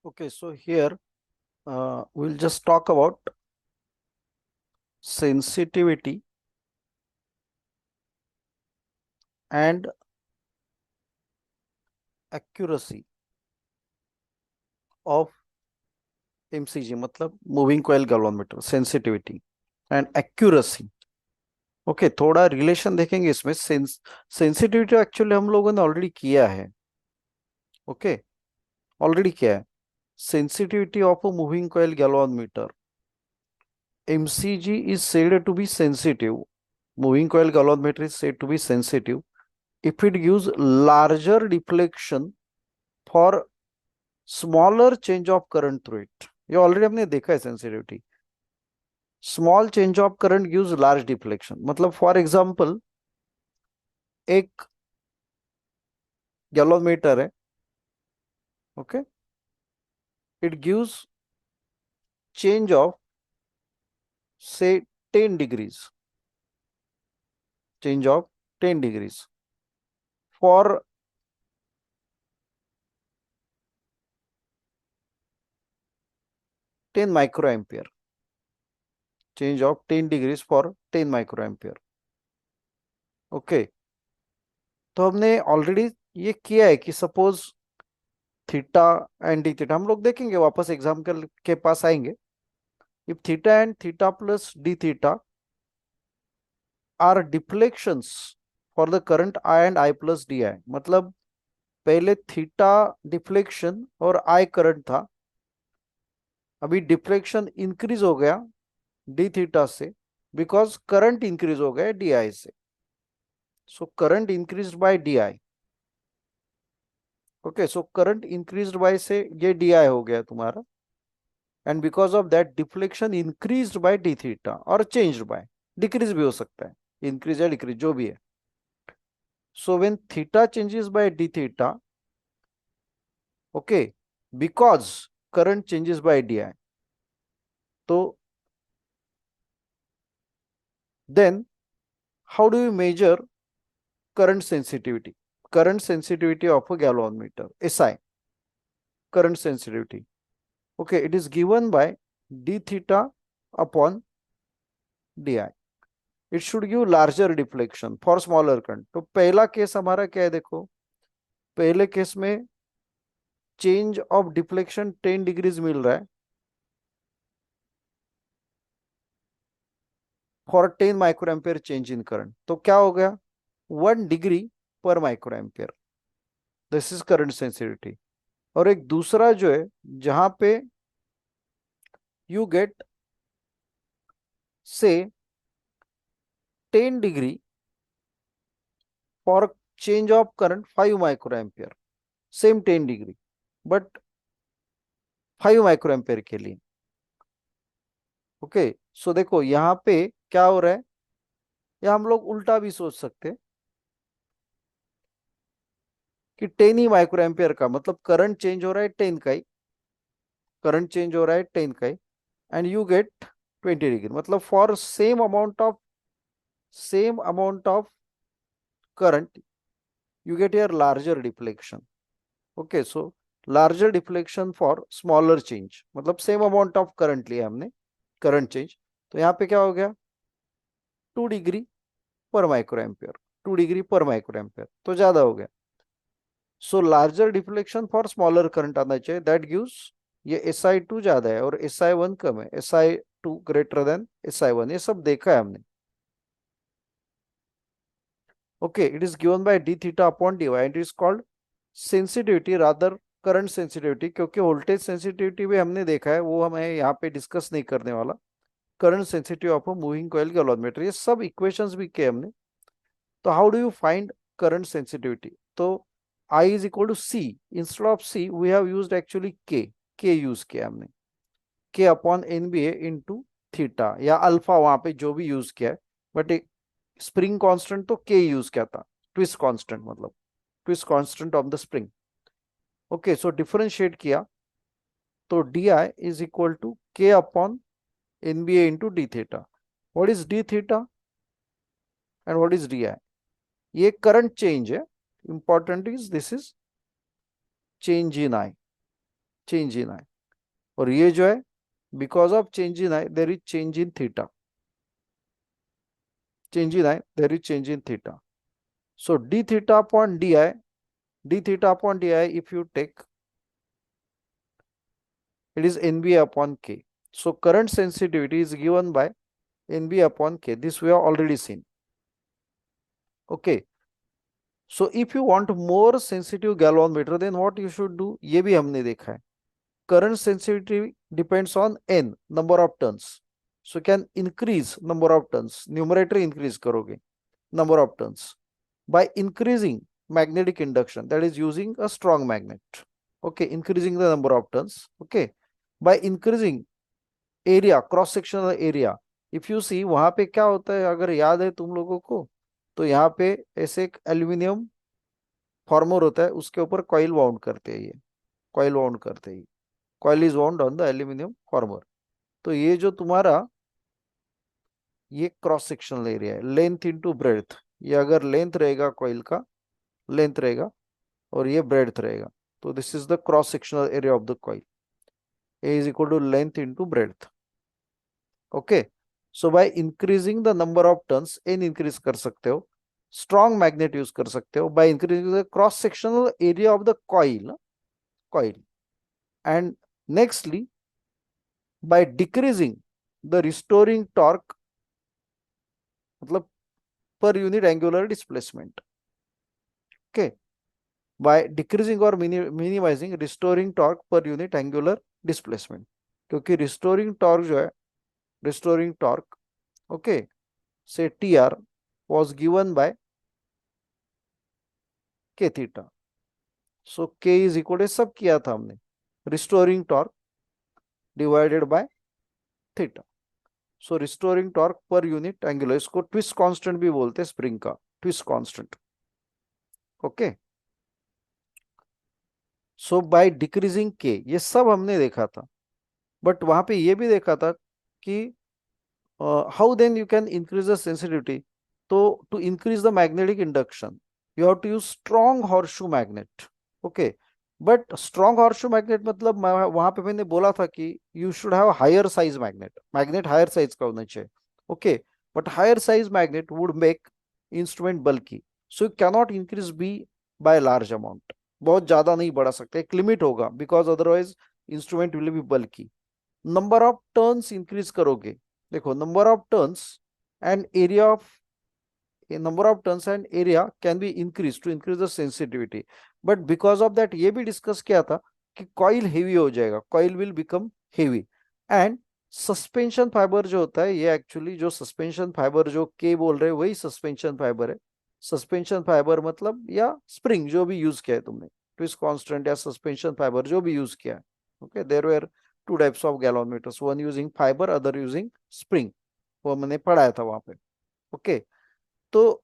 Okay, so here we'll just talk about sensitivity and accuracy of MCG, मतलब moving coil galvanometer, sensitivity and accuracy. Okay, थोड़ा relation देखेंगे इसमें। Sensitivity actually हम लोगों ने already किया है। ओके, ऑलरेडी किया है। Sensitivity of a moving coil galvanometer, MCG is said to be sensitive. Moving coil galvanometer is said to be sensitive if it gives larger deflection for smaller change of current through it. ये already हमने देखा है sensitivity. Small change of current gives large deflection, मतलब for example एक galvanometer है। Okay, it gives change of से 10 degrees, change of 10 degrees for 10 microampere, change of 10 degrees for 10 microampere। Okay, तो हमने ऑलरेडी ये किया है कि suppose theta and D theta, हम लोग देखेंगे वापस एग्जाम्पल के पास आएंगे। If theta and theta plus D theta are deflections for the current I and I plus D I, मतलब पहले थीटा डिफ्लेक्शन और आई करंट था, अभी डिफ्लेक्शन इंक्रीज हो गया डी थीटा से बिकॉज करंट इंक्रीज हो गया डी आई से। So current increase by D I. Okay, so current increased by से ये डी आई हो गया तुम्हारा, and because of that deflection increased by D theta और चेंज्ड बाय, डिक्रीज भी हो सकता है, इंक्रीज या डिक्रीज जो भी है। So when theta changes by D theta, okay, because current changes by D I, तो then how do you measure current sensitivity? Current sensitivity of a galvanometer, SI, current sensitivity. Okay, it is given by d theta upon di. It should give larger deflection for smaller current. तो पहला case हमारा क्या है, देखो पहले case में change of deflection 10 degrees मिल रहा है for 10 microampere change in current, तो क्या हो गया 1 डिग्री पर microampere. This is current sensitivity. और एक दूसरा जो है जहां पे यू गेट से 10 degree for change of current 5 microampere, same 10 degree but 5 microampere के लिए। ओके, सो देखो यहाँ पे क्या हो रहा है, या हम लोग उल्टा भी सोच सकते हैं कि 10 ही माइक्रोएम्पियर का मतलब करंट चेंज हो रहा है 10 का ही, करंट चेंज हो रहा है 10 का ही, एंड यू गेट 20 डिग्री, मतलब for same amount of current you get here larger deflection. Okay, so larger deflection for smaller change, मतलब सेम अमाउंट ऑफ करंट लिया हमने, करंट चेंज, तो यहाँ पे क्या हो गया 2 डिग्री पर माइक्रोएम्पियर, 2 डिग्री पर माइक्रोएम्पियर तो ज्यादा हो गया। So larger deflection for smaller current आना चाहिए, दैट गिव्स, ये SI2 ज्यादा है और SI1 कम है, SI2 ग्रेटर देन SI1, ये सब देखा है हमने। Okay, it is given by d theta upon dy and it is called sensitivity rather current sensitivity, क्योंकि वोल्टेज सेंसिटिविटी भी हमने देखा है, वो हमें यहाँ पे डिस्कस नहीं करने वाला। Current sensitive of a moving coil galvanometer, ये सब इक्वेशंस भी किए हमने। तो how do you find current sensitivity? तो I is equal to C, instead of C we have used actually K use किया हमने, K upon NBA into theta या अल्फा, वहां पे जो भी यूज किया है, बट एक स्प्रिंग कांस्टेंट तो के यूज किया था, ट्विस्ट कांस्टेंट मतलब twist constant of the spring. Okay, so differentiate किया तो D I is equal to के upon NBA into D theta. What is D theta and what is D I? ये current change है, important is this is change in I. Change in I, और ये जो है because of change in I there is change in theta, change in I there is change in theta. So d theta upon d theta upon di, if you take, it is NBA upon K. So current sensitivity is given by NBA upon K. This we have already seen. Okay. So if you want more sensitive galvanometer, then what you should do? ये भी हमने देखा है. Current sensitivity depends on n, number of turns. So can increase number of turns. Numerator increase करोगे, number of turns, by increasing magnetic induction, that is using a strong magnet. Okay, increasing the number of turns. Okay, by increasing area, cross sectional area. If you see वहां पे क्या होता है, अगर याद है तुम लोगों को, तो यहाँ पे ऐसे एक एल्यूमिनियम फॉर्मर होता है, उसके ऊपर कॉइल वाउंड करते हैं, ये कॉइल वाउंड करते हैं, coil is wound on the aluminium farmer. तो ये जो तुम्हारा ये क्रॉस सेक्शनल एरिया है, लेंथ इंटू ब्रेड्थ. ये अगर लेंथ रहेगा कॉइल का, लेंथ रहेगा, और ये ब्रेड्थ रहेगा, तो this is the cross sectional area of the coil. A is equal to length into breadth. Okay, so by increasing the number of turns, N increase कर सकते हो, स्ट्रॉन्ग मैग्नेट यूज कर सकते हो, by increasing the cross sectional area of the coil. And nextly by decreasing the restoring torque, मतलब per unit angular displacement. Okay, by decreasing or minimizing restoring torque per unit angular displacement. क्योंकि restoring torque जो है, restoring torque, okay, say TR was given by K theta. So K is equal to, सब किया था हमने, restoring torque divided by theta. So restoring torque per unit angular, इसको twist constant भी बोलते हैं, स्प्रिंग का twist constant. Okay. So by decreasing के, ये सब हमने देखा था, बट वहां पे ये भी देखा था कि how then you can increase the sensitivity. तो to increase the magnetic induction you have to use strong horseshoe magnet. Okay, but strong horseshoe magnet मतलब वहां पे मैंने बोला था कि you should have higher size magnet, magnet higher size का होना चाहिए. Okay, but higher size magnet would make instrument bulky, so you cannot increase B by large amount. बहुत ज्यादा नहीं बढ़ा सकते, एक लिमिट होगा, because otherwise instrument will be बल्कि. नंबर ऑफ टर्न्स इंक्रीज करोगे, देखो number of turns and area of, number of turns and area can be increased to increase the sensitivity. But because of that ये भी discuss किया था कि coil heavy हो जाएगा, coil will become heavy. And suspension fibre जो होता है, ये एक्चुअली जो सस्पेंशन फाइबर जो के बोल रहे हैं वही सस्पेंशन फाइबर है. सस्पेंशन फाइबर मतलब या स्प्रिंग जो भी यूज किया है तुमने, ट्विस्ट कांस्टेंट या सस्पेंशन फाइबर जो भी यूज किया है. Okay, there were two types of galvanometers, one using fibre, other using spring, वो मैंने पढ़ाया था वहां पे. ओके, तो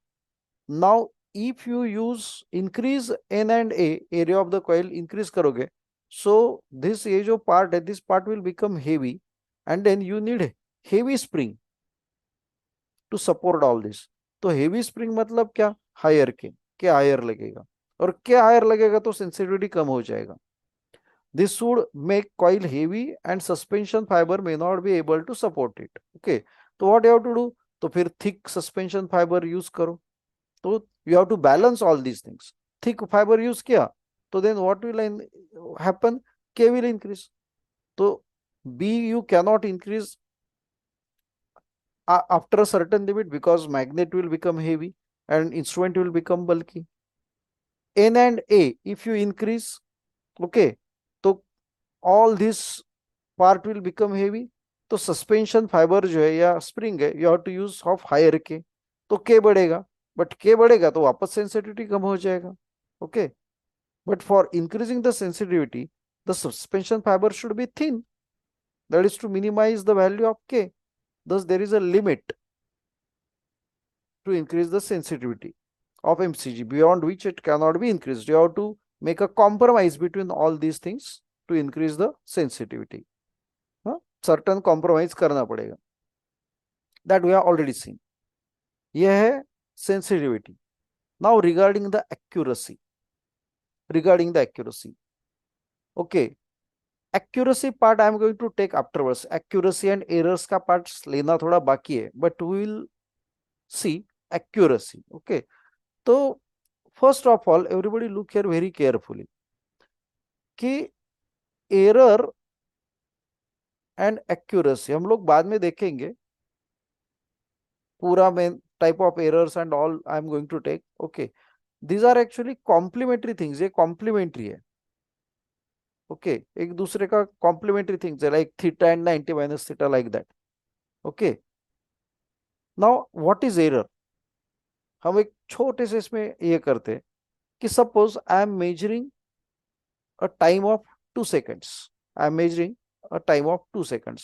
now if you use increase N and A, area of the coil increase करोगे, सो दिस ये जो पार्ट है, this part will become heavy, and then you need heavy spring to support all this. तो heavy spring मतलब क्या, higher के higher लगेगा, और के हायर लगेगा तो सेंसिटिविटी कम हो जाएगा. This would make coil heavy and suspension fiber may not be able to support it. Okay, तो what you have to do, तो फिर thick suspension fiber use करो. तो you have to balance all these things. Thick fiber use किया, तो then what will happen, K will increase. तो B you cannot increase after a certain limit because magnet will become heavy and instrument will become bulky. N and A if you increase, okay, तो all this part will become heavy. तो suspension fibre जो है या spring है, you have to use of higher K, तो के बढ़ेगा, but के बढ़ेगा तो वापस सेंसिटिविटी कम हो जाएगा. Okay, but for increasing the sensitivity the suspension fibre should be thin, that is to minimise the value of K. thus there is a limit to increase the sensitivity of MCG beyond which it cannot be increased. You have to make a compromise between all these things to increase the sensitivity. Certain compromise करना पड़ेगा. That we have already seen. यह है sensitivity. Now regarding the accuracy. Okay, accuracy part I am going to take afterwards, accuracy and errors का part लेना थोड़ा बाकी है, but we will see accuracy. Okay, तो first of all everybody look here very carefully कि error and accuracy हम लोग बाद में देखेंगे, पूरा main type of errors and all I am going to take. Okay, these are actually complementary things, ये complementary है। ओके, एक दूसरे का कॉम्प्लीमेंट्री थिंग्स है, like theta and 90 minus theta, like that. Okay, now what is error? हम एक छोटे से इसमें ये करते हैं कि suppose I am measuring a time of 2 seconds, I am measuring a time of 2 seconds,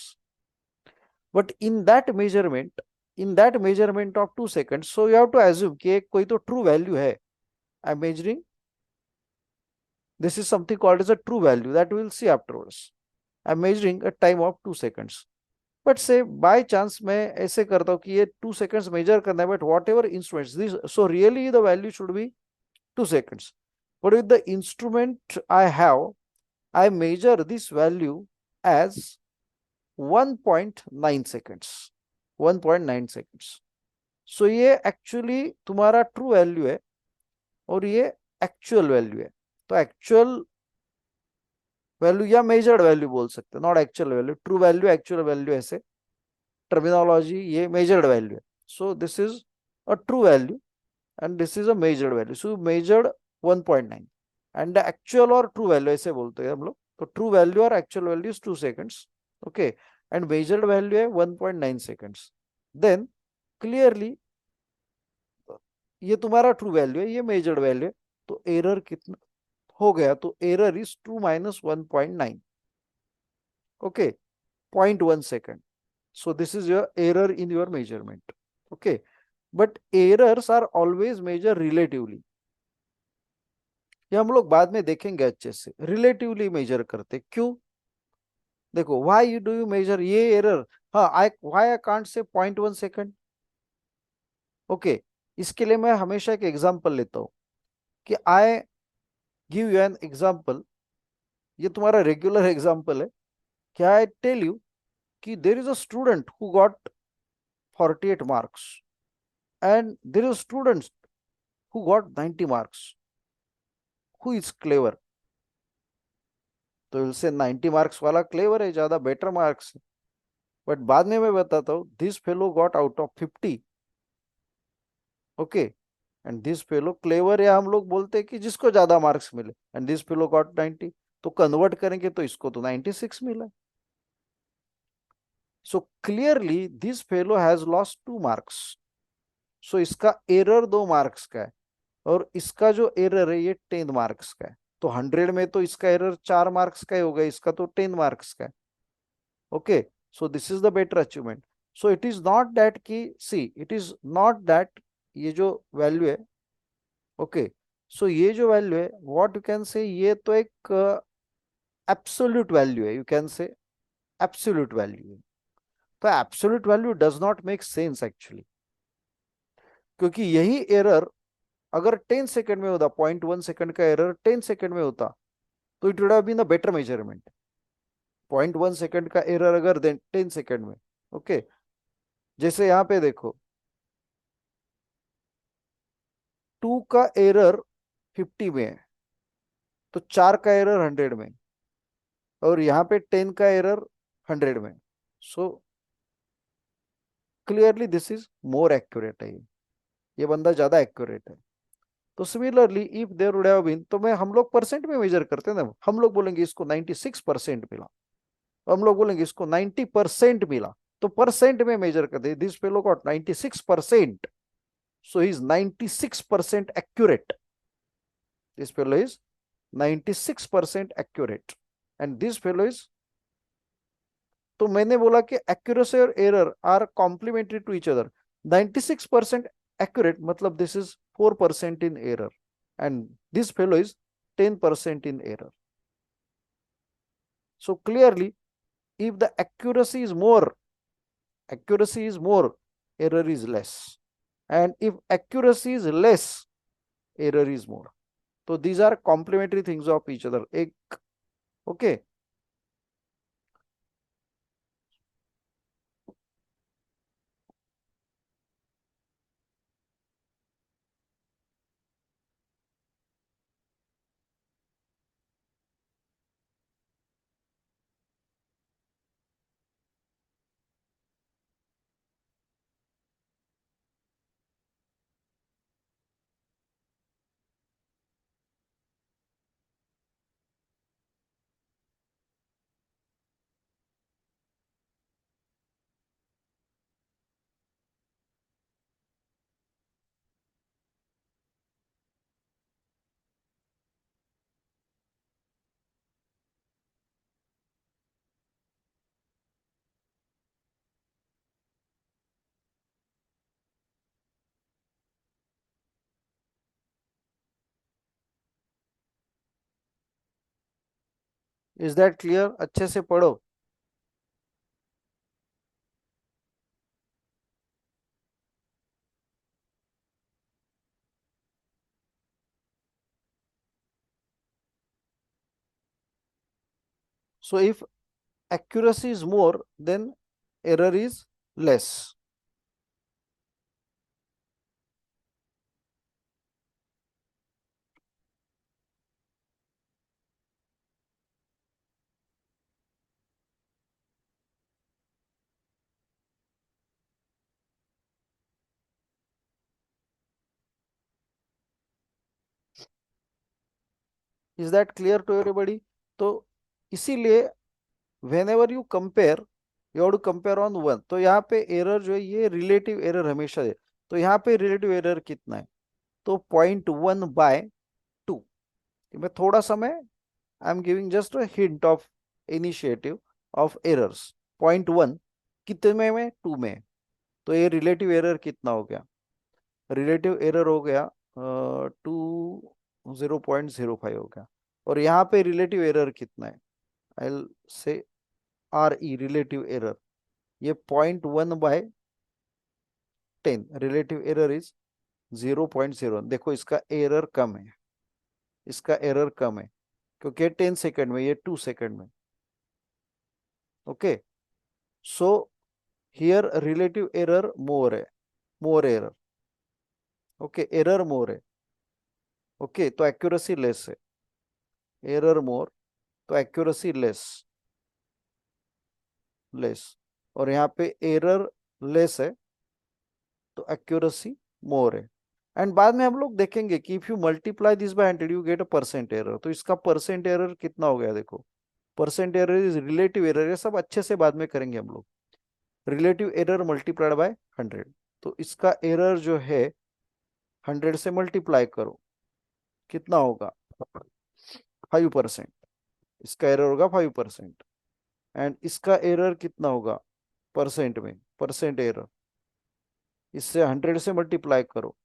but in that measurement of 2 seconds, so you have to assume कि एक कोई तो ट्रू वैल्यू है। I am measuring, this is something called as a true value that we will see afterwards. I'm measuring a time of 2 seconds. But से by chance मैं ऐसे करता हूँ कि ये 2 seconds मेजर करना है, but whatever instruments this, so really the value should be 2 seconds, but with the instrument I have, I measure this value as 1.9 seconds, 1.9 seconds। So ये एक्चुअली तुम्हारा ट्रू वैल्यू है और ये actual value है। तो actual value या measured value बोल सकते हैं, not actual value. True value, actual value, ऐसे टर्मिनोलॉजी, ये मेजर्ड वैल्यू है। सो this is a true value and this is a measured value. So measured 1.9 and the actual और ट्रू वैल्यू ऐसे बोलते हैं हम लोग। तो ट्रू वैल्यू और actual value is 2 seconds, okay, and measured value है 1.9 seconds। देन क्लियरली ये तुम्हारा ट्रू वैल्यू है, ये मेजर्ड वैल्यू है, तो एरर कितना हो गया? तो error is 2 minus 1.9, okay, 0.1 second. So this is your error in your measurement. Okay, but errors are always measured relatively. ये हम लोग बाद में देखेंगे अच्छे से, रिलेटिवली मेजर करते क्यों? देखो, why you do you measure ये एरर? हाँ, why I can't say 0.1 second? Okay, इसके लिए मैं हमेशा एक एग्जांपल लेता हूँ कि I give you an example. ये तुम्हारा रेगुलर एग्जांपल है कि आई टेल यू कि there is a student who got 48 marks and there is a student who got 90 marks. Who is clever? तो इससे 90 मार्क्स वाला क्लेवर है, ज्यादा बेटर मार्क्स है। बट बाद में मैं बताता हूँ, this fellow got out of 50, okay, and this fellow clever, या हम लोग बोलते हैं कि जिसको ज्यादा मार्क्स मिले, एंड दिस फेलो गॉट 90, तो कन्वर्ट करेंगे तो इसको तो 96 मिला। सो clearly this fellow has lost 2 marks। सो इसका एरर 2 marks का है और इसका जो एरर है ये 10 marks का है। तो 100 में तो इसका एरर 4 marks का ही होगा, इसका तो 10 marks का है। Okay, so this is the better achievement. So it is not that कि सी, इट इज नॉट दैट ये जो वैल्यू है, ओके, सो ये जो वैल्यू है, व्हाट यू कैन से, ये तो एक एब्सोल्यूट वैल्यू है, you can say absolute value है। तो absolute value does not make sense actually, क्योंकि यही एरर अगर 10 सेकंड में होता, 0.1 सेकंड का एरर 10 सेकंड में होता, तो it would have been a better measurement. 0.1 second का एरर अगर 10 सेकंड में, ओके, जैसे यहां पे देखो, 2 का एरर 50 में है, तो 4 का एरर 100 में, और यहाँ पे 10 का एरर 100 में। So clearly this is more accurate है, ये बंदा ज्यादा एक्यूरेट है। तो similarly if there would have been, तो मैं, हम लोग परसेंट में मेजर करते हैं ना, हम लोग बोलेंगे इसको 96% मिला, हम लोग बोलेंगे इसको 90% मिला, तो परसेंट में मेजर करते, this fellow got 96%, so he is 96% accurate, this fellow is 96% accurate, and this fellow is, तो मैंने बोला कि एक्यूरेसी और error are complementary to each other. 96% accurate मतलब this is 4% in error and this fellow is 10% in error. So clearly if the accuracy is more, error is less, and if accuracy is less, error is more. So these are complementary things of each other, एक, okay, is that clear? अच्छे से पढ़ो। So if accuracy is more, then error is less. Is that clear to everybody? तो इसीलिए whenever you compare, you have to compare on one. तो यहाँ पे error जो है ये रिलेटिव एरर हमेशा है। तो यहाँ पे रिलेटिव एरर कितना है? तो 0.1/2। मैं थोड़ा सा मैं I am giving just a hint of initiative of errors. 0.1 कितने में? 2 में। तो ये रिलेटिव एरर कितना हो गया? रिलेटिव एरर हो गया 0.05 हो गया। और यहाँ पे रिलेटिव एरर कितना है? आई से RE रिलेटिव एरर, ये 0.1/10। Relative error is 0.0। देखो इसका एरर कम है, इसका एरर कम है क्योंकि 10 सेकेंड में, ये 2 सेकेंड में। Okay, so here relative error more है, more error. Okay, error more है। ओके, तो एक्यूरेसी लेस है। एरर मोर तो एक्यूरेसी लेस, लेस। और यहाँ पे एरर लेस है तो एक्यूरेसी मोर है। एंड बाद में हम लोग देखेंगे कि if you multiply this by 100 you get a percent error. तो इसका परसेंट एरर कितना हो गया? देखो, percent error is relative error, ये सब अच्छे से बाद में करेंगे हम लोग। रिलेटिव एरर मल्टीप्लाइड बाय 100, तो इसका एरर जो है 100 से मल्टीप्लाई करो, कितना होगा? 5%। इसका एरर होगा 5%। एंड इसका एरर कितना होगा परसेंट में? परसेंट एरर, इससे 100 से मल्टीप्लाई करो,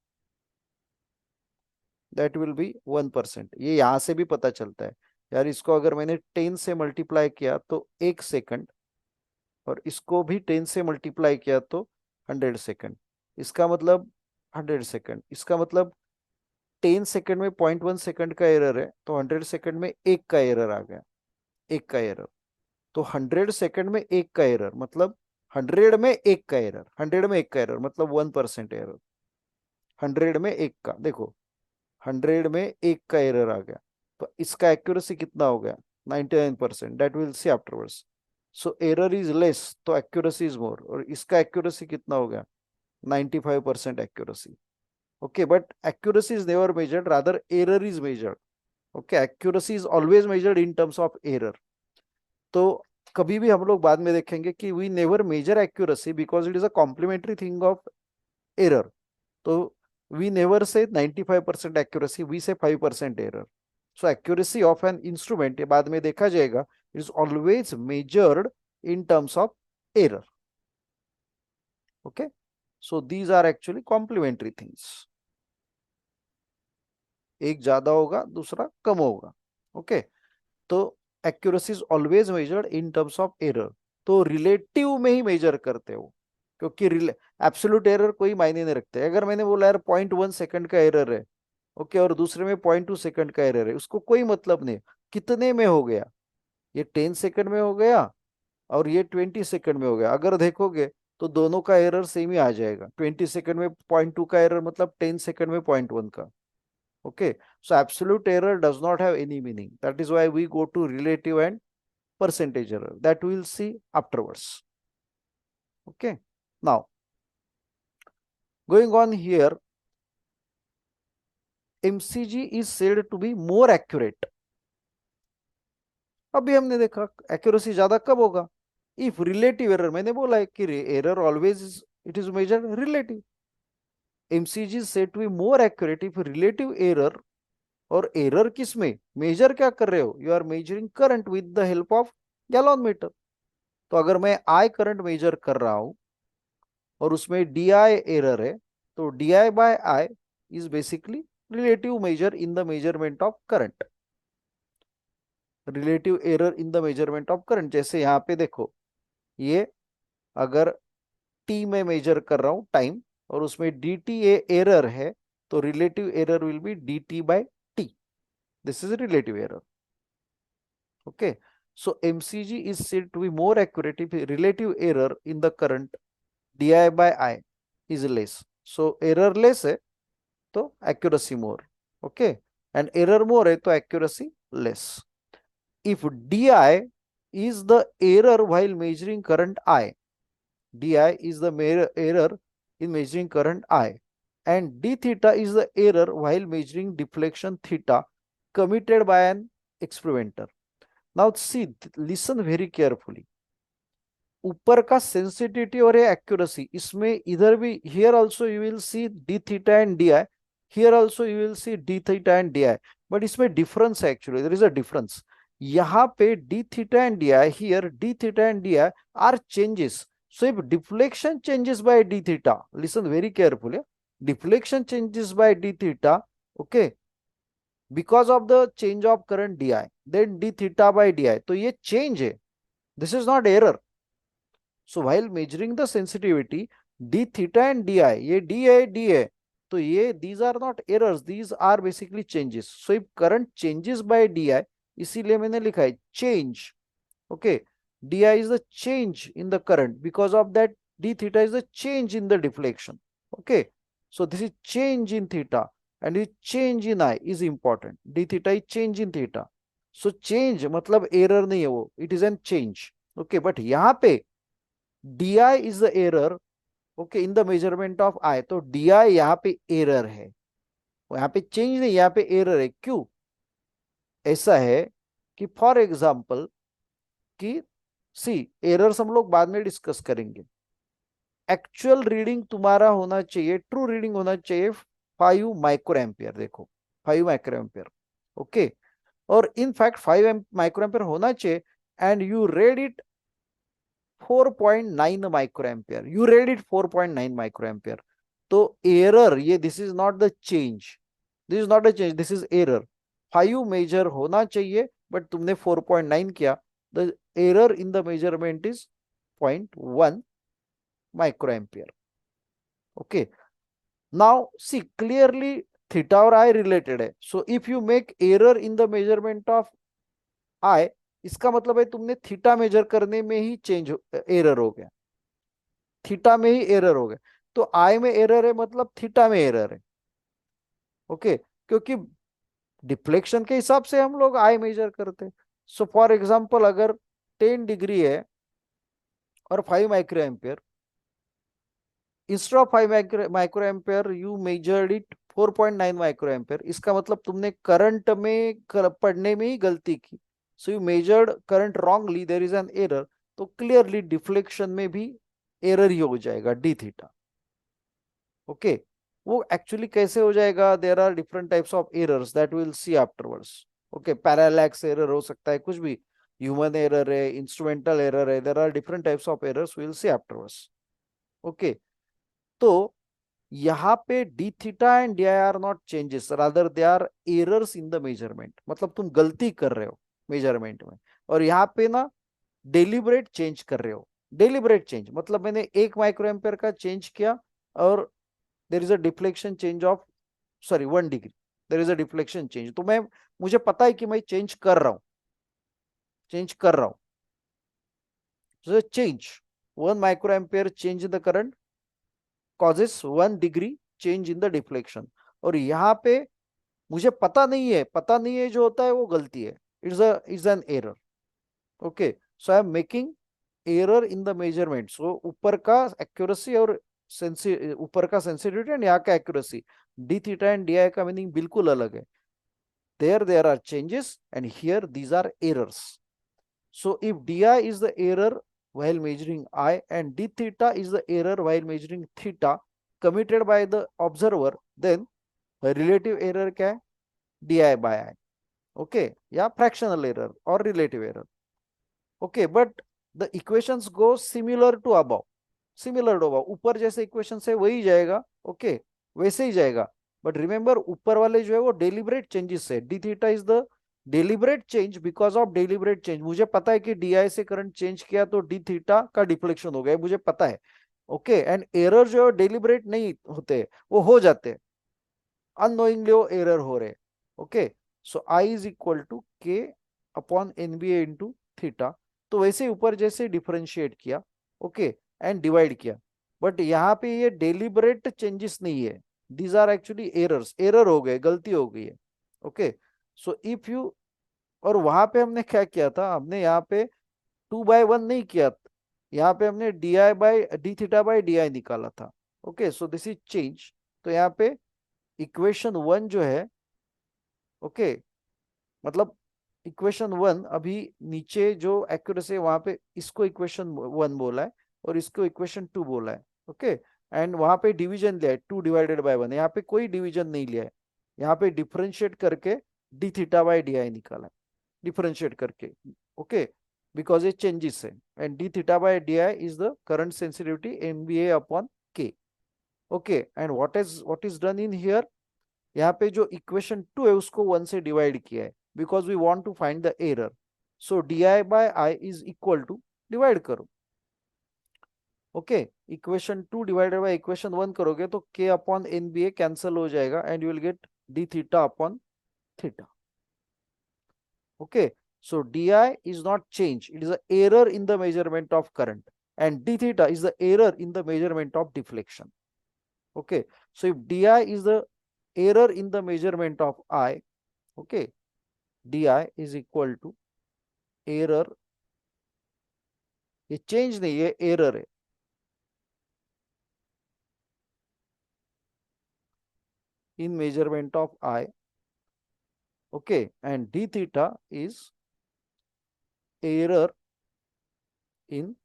दैट विल बी 1%। ये यहां से भी पता चलता है यार, इसको अगर मैंने 10 से मल्टीप्लाई किया तो 1 सेकंड, और इसको भी 10 से मल्टीप्लाई किया तो 100 सेकंड। इसका मतलब 100 सेकंड, इसका मतलब 10 सेकंड में 0.1 सेकंड का एरर है, तो 100 सेकंड में एक का एरर आ गया, एक का एरर। तो 100 सेकंड में एक का एरर मतलब 100 में एक का एरर मतलब 1% एरर। 100 में एक का, देखो 100 में एक का एरर आ गया, तो इसका एक्यूरेसी कितना हो गया? 99%। That will see afterwards. So error is less तो एक्यूरेसी इज मोर, और इसका एक्यूरेसी कितना हो गया? 95% accuracy. Okay, but accuracy is never measured, rather error is measured. Okay, accuracy is always measured in terms of error. तो कभी भी हम लोग बाद में देखेंगे कि we never measure accuracy because it is a complementary thing of error. तो we never say 95% accuracy, we say 5% error. So accuracy of an instrument, ये बाद में देखा जाएगा, is always measured in terms of error. Okay, so these are actually complementary things. एक ज्यादा होगा, दूसरा कम होगा। ओके, तो accuracy is always measured in terms of error. तो रिलेटिव में ही मेजर करते हो, क्योंकि एब्सोल्यूट एरर कोई मायने नहीं रखते। अगर मैंने बोला यार 0.1 सेकंड का एरर है, ओके, और दूसरे में 0.2 सेकंड का एरर है, उसको कोई मतलब नहीं कितने में हो गया। ये 10 सेकंड में हो गया और ये 20 सेकंड में हो गया। अगर देखोगे तो दोनों का एरर सेम ही आ जाएगा। 20 सेकंड में 0.2 का एरर मतलब 10 सेकंड में 0.1 का। Okay, so absolute error does not have any meaning. That is why we go to relative and percentage error, that we will see afterwards. Okay, now going on here, MCG is said to be more accurate. अभी हमने देखा accuracy ज्यादा कब होगा? If relative error, मैंने बोला है कि error always it is measured relative. MCG is said to be more accurate if relative error, और एरर किस में मेजर क्या कर रहे हो? You are measuring current with the help of galvanometer. तो अगर मैं आई करंट मेजर कर रहा हूं और उसमें डी आई एरर है, तो D I by I is basically relative measure in the measurement of current. Relative error in the measurement of current. जैसे यहाँ पे देखो, ये अगर टी में मेजर कर रहा हूं टाइम और उसमें डी टी एरर है, तो relative error will be D T by T. This is relative error. Okay, so mcg is said to be more accurate if relative error in the current di by I is less. So error less है तो accuracy more. Okay, and error more है तो accuracy less. If di is the error while measuring current I, di is the error in measuring current I, and d theta is the error while measuring deflection theta committed by an experimenter. Now see, listen very carefully. ऊपर का sensitivity और accuracy, इसमें इधर भी here also you will see D theta and D I, here also you will see D theta and D I, but इसमें difference है, actually there is a difference. यहाँ पे D theta and D I, here D theta and D I are changes. So if deflection changes by D theta, listen very carefully, deflection changes by D theta, okay, because of the change of current D I, then D theta by D I, तो ये change है, this is not error. So while measuring the sensitivity, d theta and di, ये d है d है, तो ये these are not errors, these are basically changes. So if current changes by di, इसीलिए मैंने लिखा है change. Okay, di is the change in the current, because of that d theta is the change in the deflection. Okay, so this is change in theta and this change in I is important. D theta is change in theta. So change मतलब error नहीं है वो, it is an change. Okay, but यहाँ पे di is the error, okay, in the measurement of I, तो di यहाँ पे error है, यहाँ पे change नहीं, यहाँ पे error है। क्यों ऐसा है कि फॉर एग्जाम्पल कि सी, एरर्स हम लोग बाद में डिस्कस करेंगे। एक्चुअल रीडिंग तुम्हारा होना चाहिए, ट्रू रीडिंग होना चाहिए 5 माइक्रो एम्पियर। देखो 5 माइक्रो एम्पियर, ओके, और इन फैक्ट 5 माइक्रो एम्पियर होना चाहिए, and you read it 4.9 micro ampere, you read it 4.9 micro ampere. तो एरर ये, this is not the change, this is not a change, this is error. 5 measure होना चाहिए but तुमने 4.9 किया, the error in the measurement is 0.1 micro ampere. Okay, now see clearly theta और I related है, so if you make error in the measurement of I, इसका मतलब है तुमने थीटा मेजर करने में ही चेंज एरर हो गया, थीटा में ही एरर हो गया, तो आई में एरर है मतलब थीटा में एरर है। ओके, क्योंकि डिफ्लेक्शन के हिसाब से हम लोग आई मेजर करते हैं। सो फॉर एग्जांपल अगर 10 डिग्री है और 5 micro ampere, instead of 5 micro ampere you measured it 4.9 micro ampere, इसका मतलब तुमने करंट में पढ़ने में ही गलती की। So you measured current wrongly, there is an error, तो क्लियरली डिफ्लेक्शन में भी एरर ही हो जाएगा डी थीटा। ओके, वो एक्चुअली कैसे हो जाएगा, there are different types of errors that will see afterwards. Okay, parallax error हो सकता है, कुछ भी, ह्यूमन एरर है, इंस्ट्रूमेंटल एरर है, there are different types of errors, will see afterwards. Okay, तो यहाँ पे D theta and D I are not changes, rather they are errors in the measurement, मतलब तुम गलती कर रहे हो मेजरमेंट में, और यहाँ पे ना डेलिबरेट चेंज कर रहे हो। डेलिबरेट चेंज मतलब मैंने 1 माइक्रो एम्पियर का चेंज किया और there is a deflection change of, sorry 1 degree, there is a deflection change, तो मैं, मुझे पता है कि मैं चेंज कर रहा हूं, चेंज कर रहा हूं, so change 1 micro ampere change in the current causes 1 degree change in the deflection. और यहाँ पे मुझे पता नहीं है, पता नहीं है जो होता है वो गलती है, it's an error. Okay, so I am making error in the measurement. So ऊपर का एक्यूरेसी और ऊपर का सेंसिटिविटी एंड यहाँ का accuracy, d theta and D I का मीनिंग बिल्कुल अलग है। There are changes and here these are errors. So if d I is the error while measuring I and d theta is the error while measuring theta committed by the observer, then relative error क्या है, di by I, okay, या fractional error or relative error. Okay, but the equations go similar to above, similar to above, ऊपर जैसे equation है वही जाएगा, okay, वैसे ही जाएगा, बट रिमेंबर ऊपर वाले जो है वो डेलिबरेट चेंजेस है, D theta is the deliberate change, because of deliberate change, मुझे पता है कि डी से करंट चेंज किया तो डी थीटा का डिफ्लेक्शन हो गया, मुझे पता है। ओके, एंड एरर जो डेलिबरेट नहीं होते, वो हो जाते, अननोइंगली वो एरर हो रहे। Okay, so I is equal to के upon N B A into theta. तो वैसे ऊपर जैसे डिफरेंशिएट किया, ओके, एंड डिवाइड किया, बट यहाँ पे ये डेलिबरेट चेंजेस नहीं है, these are actually errors, error हो गए, गलती हो गई है। ओके, सो इफ यू, और वहां पे हमने क्या किया था, हमने यहाँ पे 2/1 नहीं किया, यहाँ पे हमने D I by D theta by D I निकाला था। Okay, so this is change. तो यहाँ पे इक्वेशन वन जो है, ओके, मतलब इक्वेशन वन अभी नीचे जो एक्यूरेसी है वहां पे इसको इक्वेशन वन बोला है और इसको इक्वेशन टू बोला है। ओके, एंड वहां पे डिवीजन लिया है 2/1, यहाँ पे कोई डिवीजन नहीं लिया है, यहाँ पे डिफरेंशिएट करके D theta by D I निकाला है, डिफरेंशिएट करके। ओके, बिकॉज ये चेंजेस है, and D theta by D I is the current sensitivity N B A upon K. Okay, and what is done in here, यहाँ पे जो equation two है उसको वन से डिवाइड किया है, because we want to find the error. So D I by I is equal to, divide करो। Okay, equation two divided by equation one करोगे तो K upon N B A cancel हो जाएगा and you will get D theta upon theta. Okay, so di is not change, it is an error in the measurement of current, and d theta is the error in the measurement of deflection. Okay, so if di is the error in the measurement of I, okay, di is equal to error, ये change नहीं है, error है, in measurement of I. Okay, and d theta is error in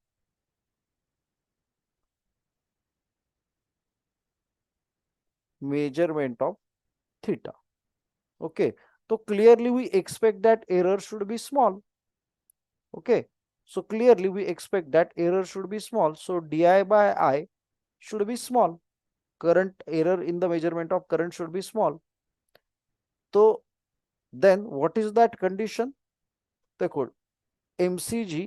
measurement of theta. Okay, so clearly we expect that error should be small. Okay, so clearly we expect that error should be small, so di by I should be small, current error in the measurement of current should be small. So then what is that condition, देखो, mcg,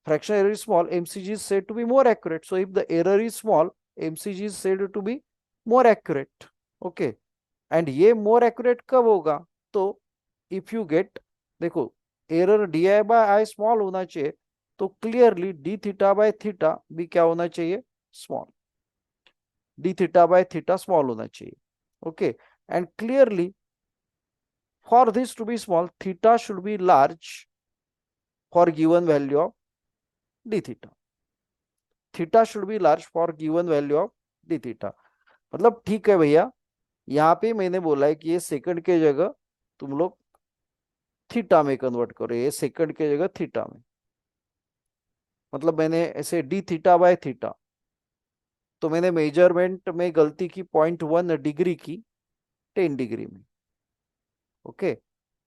fraction error is small, mcg is said to be more accurate, so if the error is small, mcg is said to be more accurate. Okay, and ये more accurate कब होगा, तो if you get, देखो, error d I by I small होना चाहिए, तो clearly d theta by theta भी क्या होना चाहिए, small, d theta by theta small होना चाहिए। Okay, and clearly for this to be small, theta should be large for given value of D theta, theta should be large for given value of D theta. मतलब ठीक है भैया, यहाँ पे मैंने बोला है कि ये सेकंड के जगह तुम लोग थीटा में कन्वर्ट करो, ये सेकंड के जगह थीटा में, मतलब मैंने ऐसे डी थीटा बाय थीटा, तो मैंने मेजरमेंट में गलती की 0.1 डिग्री की 10 डिग्री में। ओके,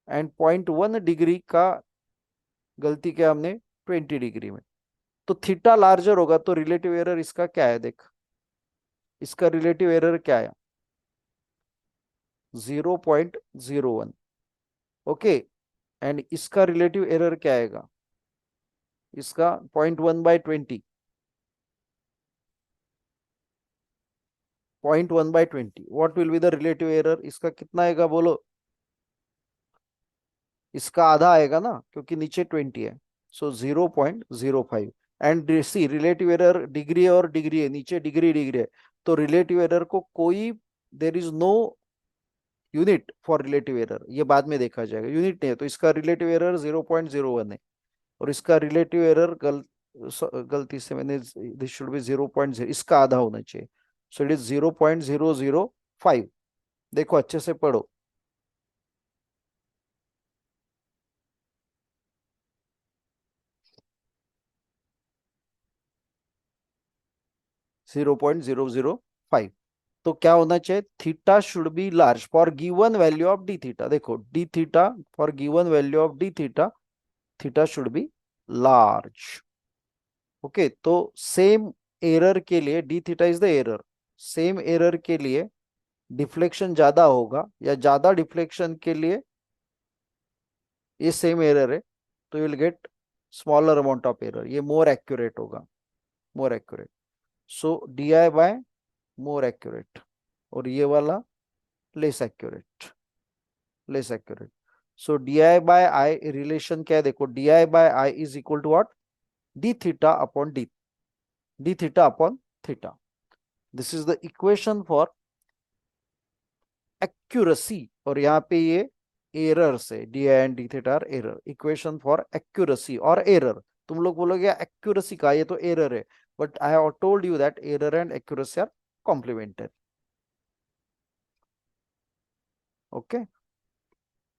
एंड 0.1 डिग्री का गलती किया हमने 20 डिग्री में, तो थीटा लार्जर होगा तो रिलेटिव एरर इसका क्या है, देख, इसका रिलेटिव एरर क्या है, 0.01। ओके, एंड इसका रिलेटिव एरर क्या आएगा, इसका 0.1/20, 0.1/20, what will be the relative error, इसका कितना आएगा बोलो, इसका आधा आएगा ना, क्योंकि नीचे 20 है, so 0.05। And see relative error degree है और डिग्री है, नीचे डिग्री डिग्री है, तो रिलेटिव एरर को कोई, there is no unit for relative error, ये बाद में देखा जाएगा, यूनिट नहीं है, तो इसका रिलेटिव एरर 0.01 है, और इसका रिलेटिव एरर गलती से मैंने, दिस शुड बी 0.0, इसका आधा होना चाहिए, सो इट इज 0.005। देखो अच्छे से पढ़ो, 0.005। तो क्या होना चाहिए, theta should be large for given value of D theta, देखो D theta for given value of D theta, theta should be large. Okay, तो सेम एरर के लिए D theta is the error, same error के लिए deflection ज्यादा होगा, या ज्यादा डिफ्लेक्शन के लिए ये सेम एरर है, तो you will get smaller amount of error, ये मोर एक्यूरेट होगा, more accurate. So D I by more accurate, और ये वाला less accurate, less accurate. So D I by I relation क्या है, देखो d I by I is equal to what, d theta upon d, d theta upon theta. This is the equation for accuracy, और यहाँ पे ये error से d I and D theta are error, equation for accuracy और error. तुम लोग बोलोगे accuracy का, ये तो एरर है, but I have told you that error and accuracy are complemented. Okay,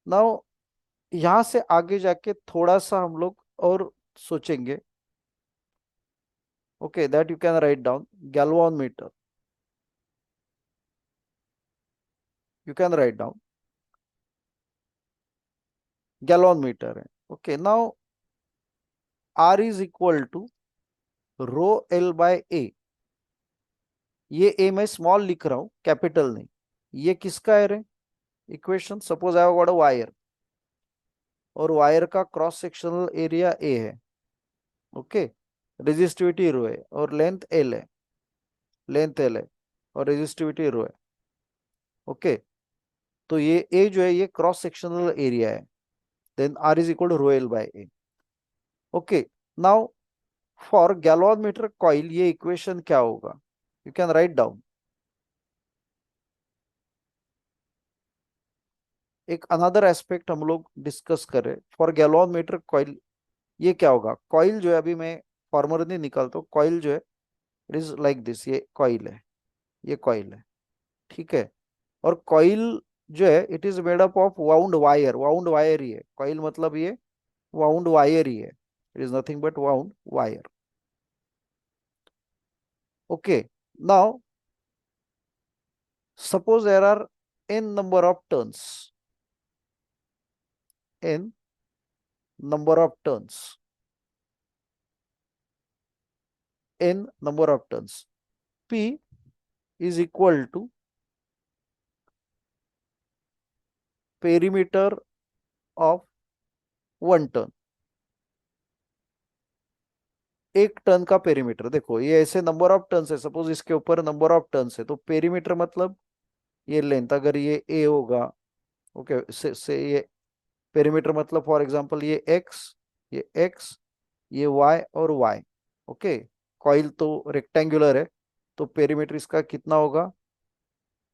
now यहां से आगे जाके थोड़ा सा हम लोग और सोचेंगे। Okay, that you can write down, galvanometer, you can write down galvanometer है। Okay, now R is equal to rho L by A, ये ए मैं स्मॉल लिख रहा हूं, कैपिटल नहीं। ये किसका है equation, suppose I got a wire, और वायर का क्रॉस सेक्शनल एरिया ए है। ओके, रेजिस्टिविटी रो है और लेंथ एल है, लेंथ एल है और रेजिस्टिविटी रो है। ओके, तो ये ए जो है ये क्रॉस सेक्शनल एरिया है, then R is equal to rho L by A. Okay, now for galvanometer coil ये इक्वेशन क्या होगा, यू कैन राइट डाउन। एक अनदर एस्पेक्ट हम लोग डिस्कस करें फॉर गैल्वानोमीटर कॉइल, ये क्या होगा, कॉइल जो है अभी मैं फॉर्मूला नहीं निकालता हूँ, कॉइल जो है इट इज लाइक दिस, ये कॉइल है, ये कॉइल है, ठीक है। और कॉइल जो है it is made up of wound wire, wound wire ही है कॉइल, मतलब ये वाउंड वायर ही है, it is nothing but wound wire. Okay, now suppose there are n number of turns, n number of turns, n number of turns, p is equal to perimeter of 1 turn। एक turn का perimeter, देखो ये ऐसे number of turns है, suppose इसके ऊपर number of turns है, तो पेरीमीटर मतलब ये लेंथ, अगर ये ए होगा, ओके से ये पेरीमीटर मतलब फॉर एग्जांपल ये एक्स, ये एक्स, ये वाई और वाई। ओके, कॉइल तो रेक्टेंगुलर है, तो पेरीमीटर इसका कितना होगा,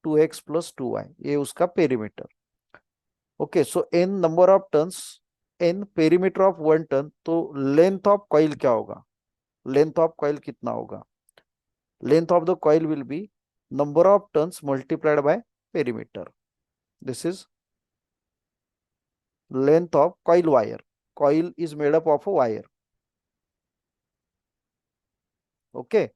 2x प्लस 2y, ये उसका perimeter. Okay, so n number of turns, n perimeter of 1 turn, तो लेंथ ऑफ कॉइल क्या होगा, लेंथ ऑफ कॉइल कितना होगा, length of the coil will be number of turns multiplied by perimeter. This is length of coil wire, coil is made up of a wire। okay,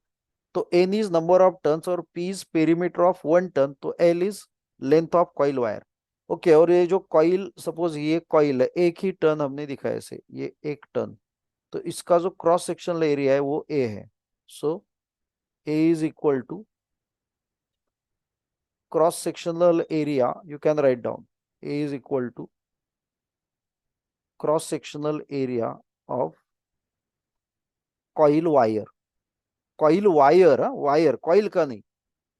तो n is number of turns और p is perimeter of 1 turn, तो l is length of coil wire। Okay, और ये जो coil, suppose ये coil है, एक ही turn हमने दिखाया ऐसे, ये एक टर्न, तो इसका जो क्रॉस सेक्शनल एरिया है वो ए है। सो A is equal to cross sectional area, you can write down, A is equal to cross sectional area of coil wire, coil wire, wire coil का नहीं,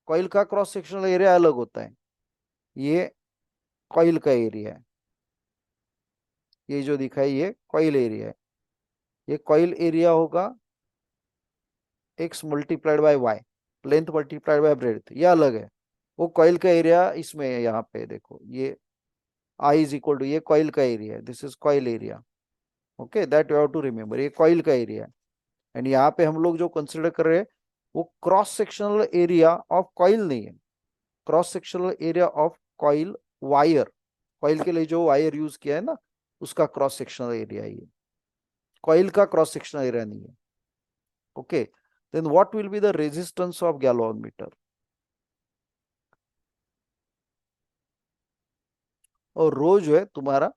कॉइल का क्रॉस सेक्शनल एरिया अलग होता है, ये कॉइल का एरिया है, ये जो दिखा है ये कॉइल एरिया है, ये कॉइल एरिया होगा x multiplied by y, length multiplied by breadth, ये अलग है। वो कॉइल का एरिया इसमें है, यहाँ पे देखो ये आई इज इक्वल टू, ये कॉइल का एरिया है, this is coil area. Okay, that you have to remember, ये कॉइल का एरिया है। एंड यहाँ पे हम लोग जो कंसिडर कर रहे हैं वो cross sectional area of coil नहीं है, cross sectional area of coil wire, coil के लिए जो वायर यूज किया है ना, उसका क्रॉस सेक्शनल एरिया ये, कॉइल का क्रॉस सेक्शनल एरिया नहीं है। Okay, then what will be the resistance of galvanometer, और रो जो है तुम्हारा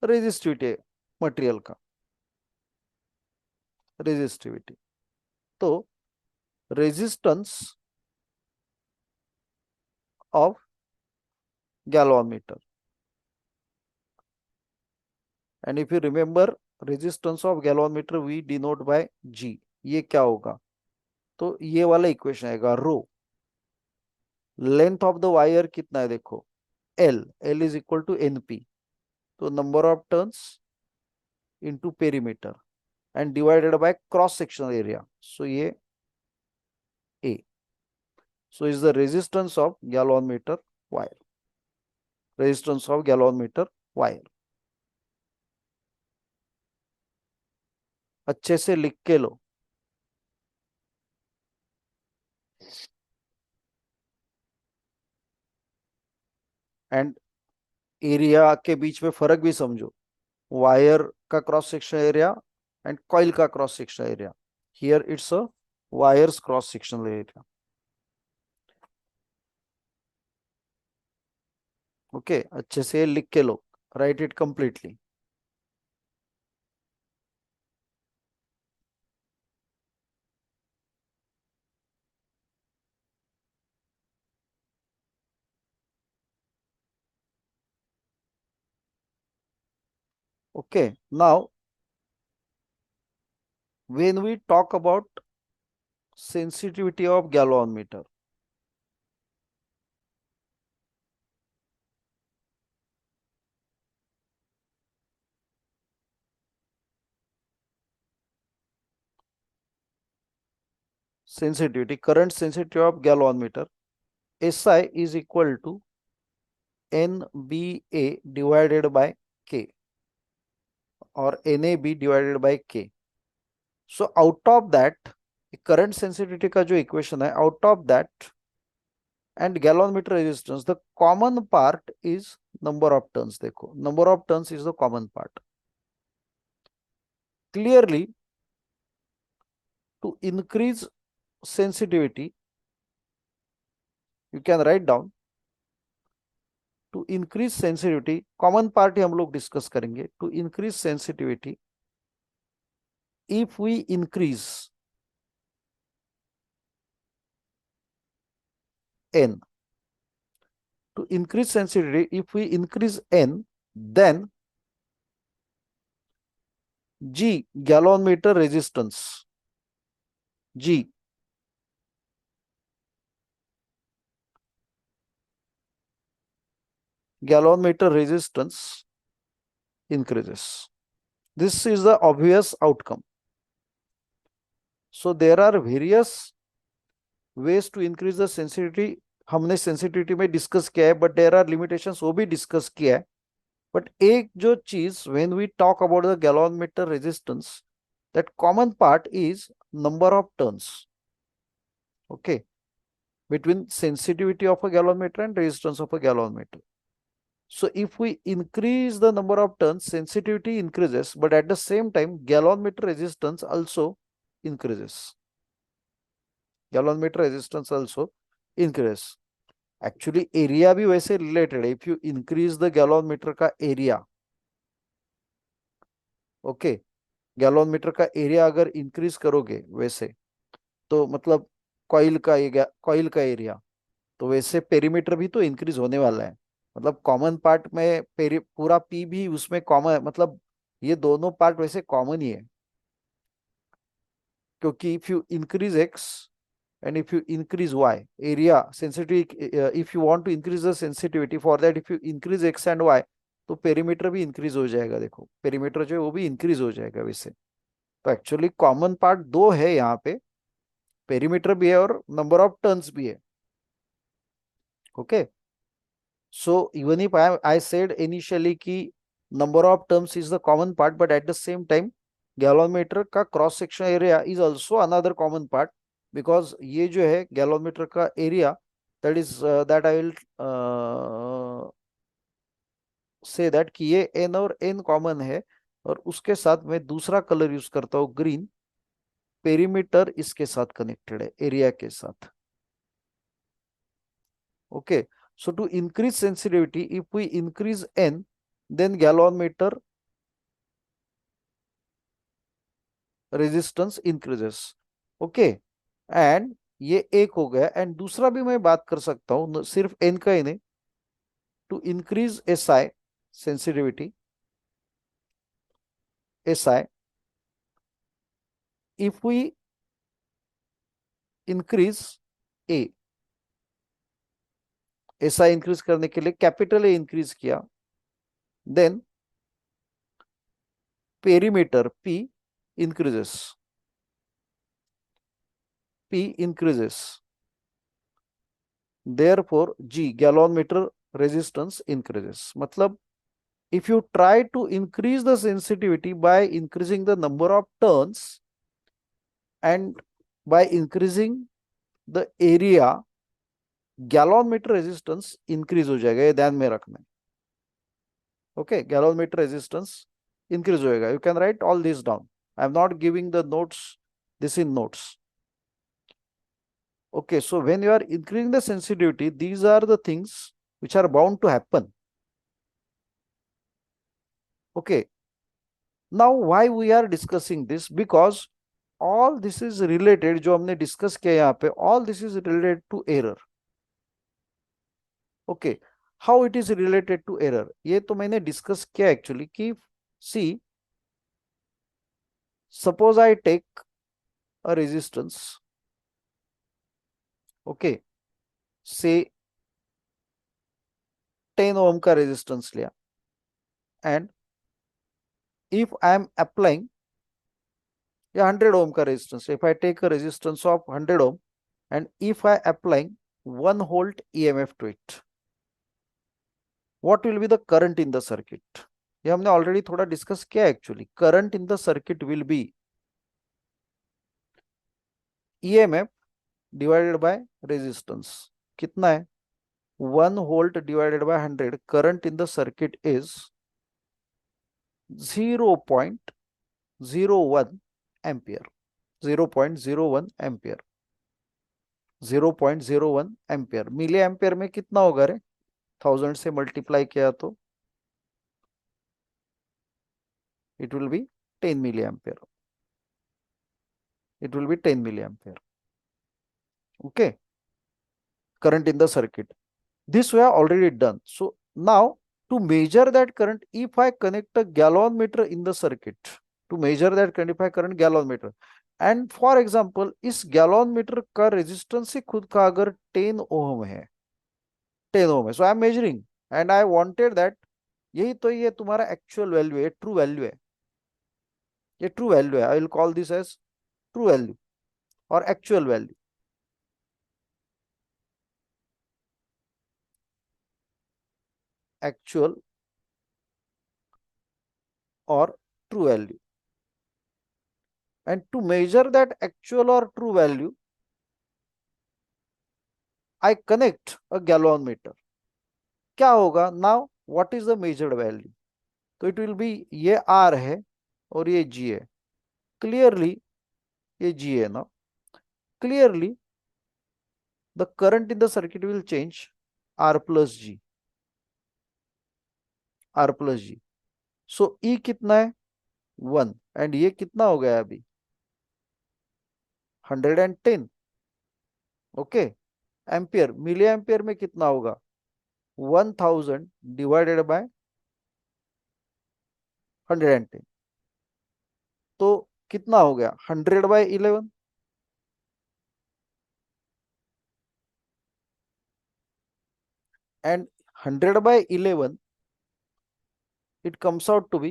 रेजिस्टिविटी है मटेरियल का, रेजिस्टिविटी। तो resistance of galvanometer, and if you remember resistance of galvanometer we denote by G, ये क्या होगा, तो ये वाला इक्वेशन आएगा rho, length of the wire कितना है देखो, L, L is equal to N P, तो number of turns into perimeter and divided by cross sectional area, so ये A, so is the resistance of galvanometer wire, resistance of galvanometer wire, अच्छे से लिख के लो। एंड एरिया के बीच में फर्क भी समझो, वायर का cross section area and coil का cross section area, here it's a wire's cross sectional area. Okay, अच्छे से लिख के लो, write it completely. Okay, now when we talk about sensitivity of galvanometer, sensitivity, current sensitivity of galvanometer, SI is equal to NBA divided by K or NAB divided by K. So out of that, current sensitivity का जो equation है, out of that and galvanometer resistance, the common part is number of turns. देखो, number of turns is the common part. Clearly, to increase sensitivity, you can write down, to increase sensitivity, common part ही हम लोग discuss करेंगे, to increase sensitivity, if we increase n, to increase sensitivity, if we increase n, then G, galvanometer resistance, G, galvanometer resistance increases. This is the obvious outcome. So there are various ways to increase the sensitivity. हमने sensitivity में discuss किया है, but there are limitations, वो भी discuss किया है. But एक जो चीज, when we talk about the galvanometer resistance, that common part is number of turns. Okay, between sensitivity of a galvanometer and resistance of a galvanometer. So if we increase the number of turns, sensitivity increases, but at the same time, galvanometer resistance also increases. Galvanometer resistance also increases. Actually, area भी वैसे related है. If you increase the galvanometer का area, okay, गैलोनमीटर का area अगर increase करोगे वैसे, तो मतलब कॉइल का एरिया, तो वैसे पेरीमीटर भी तो इंक्रीज होने वाला है। मतलब कॉमन पार्ट में पूरा पी भी उसमें कॉमन, मतलब ये दोनों पार्ट वैसे कॉमन ही है, क्योंकि if you increase x and if you increase y area sensitivity, if you want to increase the sensitivity, for that if you increase x and y, तो पेरीमीटर भी इंक्रीज हो जाएगा। देखो, पेरीमीटर जो है वो भी इंक्रीज हो जाएगा वैसे। तो एक्चुअली कॉमन पार्ट दो है यहाँ पे, पेरीमीटर भी है और नंबर ऑफ टर्न्स भी है। Okay, so even if I said initially कि number of terms is the common part, but at the same time galvanometer का cross section area is also another common part, because ये जो है galvanometer का area, that is that I will say that कि ये n और n common है, और उसके साथ मैं दूसरा कलर यूज करता हूँ ग्रीन, पेरीमीटर इसके साथ कनेक्टेड है एरिया के साथ। Okay, so to increase sensitivity, if we increase n, then galvanometer resistance increases. Okay, and ये एक हो गया, एंड दूसरा भी मैं बात कर सकता हूँ, सिर्फ n का ही नहीं, to increase SI sensitivity, SI, if we increase A, SI increase करने के लिए कैपिटल ए इंक्रीज किया, then perimeter P increases, P increases, therefore G gallon meter resistance increases. मतलब if you try to increase the sensitivity by increasing the number of turns and by increasing the area, galvanometer resistance increase हो जाएगा, ये ध्यान में रखना। ओके, galvanometer resistance increase होएगा। You can write all this down, I am not giving the notes, this in notes. Okay, so when you are increasing the sensitivity, these are the things which are bound to happen. Okay, now why we are discussing this? Because all this is related, जो हमने discuss किया यहाँ पे, all this is related to error. Okay, how it is related to error? ये तो मैंने discuss किया actually कि see, suppose I take a resistance, okay, say 10 ohm का resistance लिया, and if I am applying या 100 ohm का resistance, if I take a resistance of 100 ohm and if I applying 1 volt EMF to it, what will be the current in the circuit? ये हमने already थोड़ा discuss किया actually. Current in the circuit will be EMF divided by resistance. कितना है? 1 volt divided by 100. Current in the circuit is 0.01 ampere. 0.01 ampere. 0.01 ampere. Milliampere में कितना होगा रे? 1000 से मल्टीप्लाई किया तो it will be 10 milliampere. It will be 10 milliampere. Okay, current in the circuit. This we have already done. So now to measure that current, if I connect a gallon meter in the circuit, to measure that current, if I current gallon meter, and for example इस गैलोन metre का resistance ही खुद का अगर 10 ohm है, 10 ohm है, so I am measuring and I wanted that, यही तो ये तुम्हारा एक्चुअल वैल्यू है, ट्रू वैल्यू है, ये ट्रू वैल्यू है। I will call this as true value और एक्चुअल वैल्यू। एक्चुअल और true value, and to measure that actual or true value I connect a gallon meter। क्या होगा now, what is the measured value? तो it will be, ये R है और ये G है, क्लियरली ये G है ना, clearly the current in the circuit will change R plus G, R plus G। So E कितना है? 1, एंड ये कितना हो गया अभी? 110। ओके, एम्पियर, मिली एम्पियर में कितना होगा? 1000 डिवाइडेड बाय 110, तो कितना हो गया? 100/11। And 100/11 it comes out to be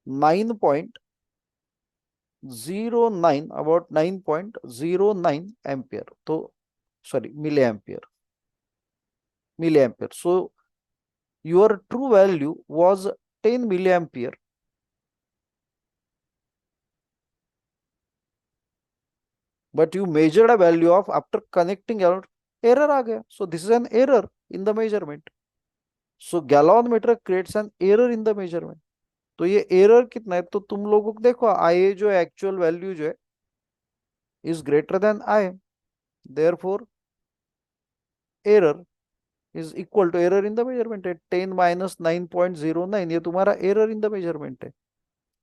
9.09, about 9.09 ampere, तो sorry milliampere, milliampere. So your true value was 10 milliampere, but you measured a value of after connecting error आ गया। So this is an error in the measurement. So galvanometer creates an error in the measurement। तो ये error कितना है? तो तुम लोगों को देखो, आई जो है एक्चुअल वैल्यू जो है is greater than I, therefore error is equal to error in the measurement है 10 माइनस 9.09, ये तुम्हारा एरर इन द मेजरमेंट है।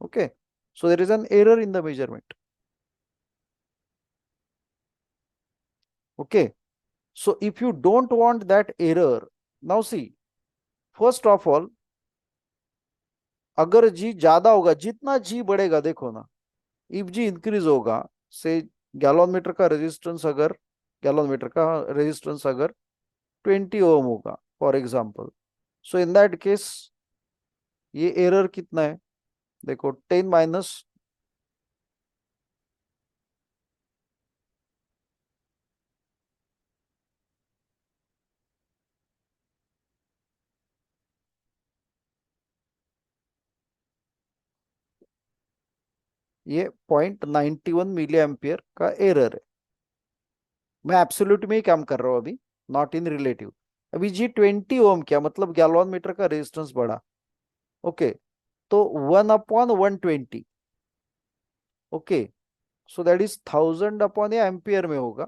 Okay, so there is an error in the measurement. Okay, so if you don't want that error, now see, first of all, अगर G ज्यादा होगा, जितना जी बढ़ेगा, देखो ना, इफ जी इंक्रीज होगा, से गैलोन मीटर का रेजिस्टेंस अगर 20 ओम होगा for example, so in that case ये एरर कितना है, देखो 10 माइनस, ये 0.91 मिली एम्पियर का एरर है। मैं एब्सोल्यूट में ही काम कर रहा हूँ अभी, नॉट इन रिलेटिव। अभी जी 20 ओम, क्या मतलब गैलोन मीटर का रेजिस्टेंस बढ़ा। ओके, तो 1/120। ओके, सो दैट इज 1000 या एम्पियर में होगा,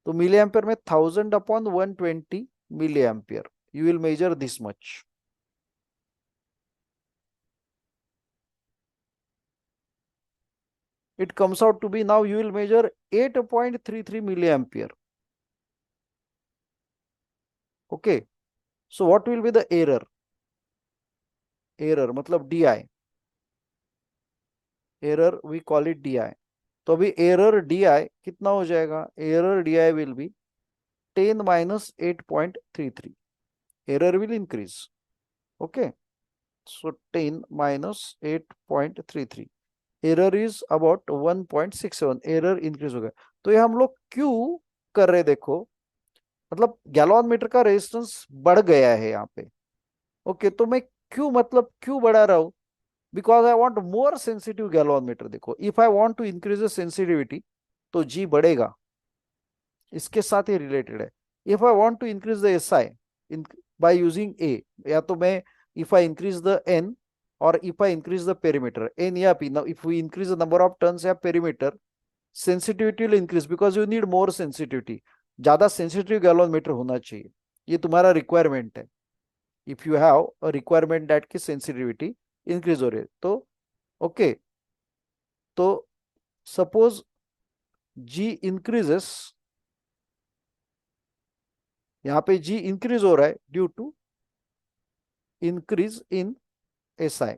तो मिली एम्पियर में 1000/120 milliampere, you will measure this much. It comes out to be, now you will measure 8.33 milliampere. Okay, so what will be the error? Error मतलब DI, error we call it DI। तो अभी error DI कितना हो जाएगा, error DI will be 10 minus 8.33, error will increase। Okay, so 10 minus 8.33, error is about 1.67, error increase हो गया। तो ये हम लोग क्यों कर रहे, देखो, मतलब गैलोन मीटर का रेजिस्टेंस बढ़ गया है यहाँ पे। ओके, तो मैं क्यों, मतलब क्यों बढ़ा रहा हूं, because I want more sensitive galvanometer. देखो, if I want to increase the sensitivity, तो जी बढ़ेगा, इसके साथ ही रिलेटेड है। If I want to increase the S I by using A, या तो मैं, if I increase the N, और if I increase the perimeter N या P, if we increase the number of turns या perimeter, sensitivity will increase because you need more sensitivity. ज्यादा sensitive गैलोन metre होना चाहिए, ये तुम्हारा रिक्वायरमेंट है। If you have a requirement that की sensitivity increase हो रही है, तो ओके, तो सपोज जी इंक्रीजेस, यहाँ पे जी इंक्रीज हो रहा है due to increase in S I,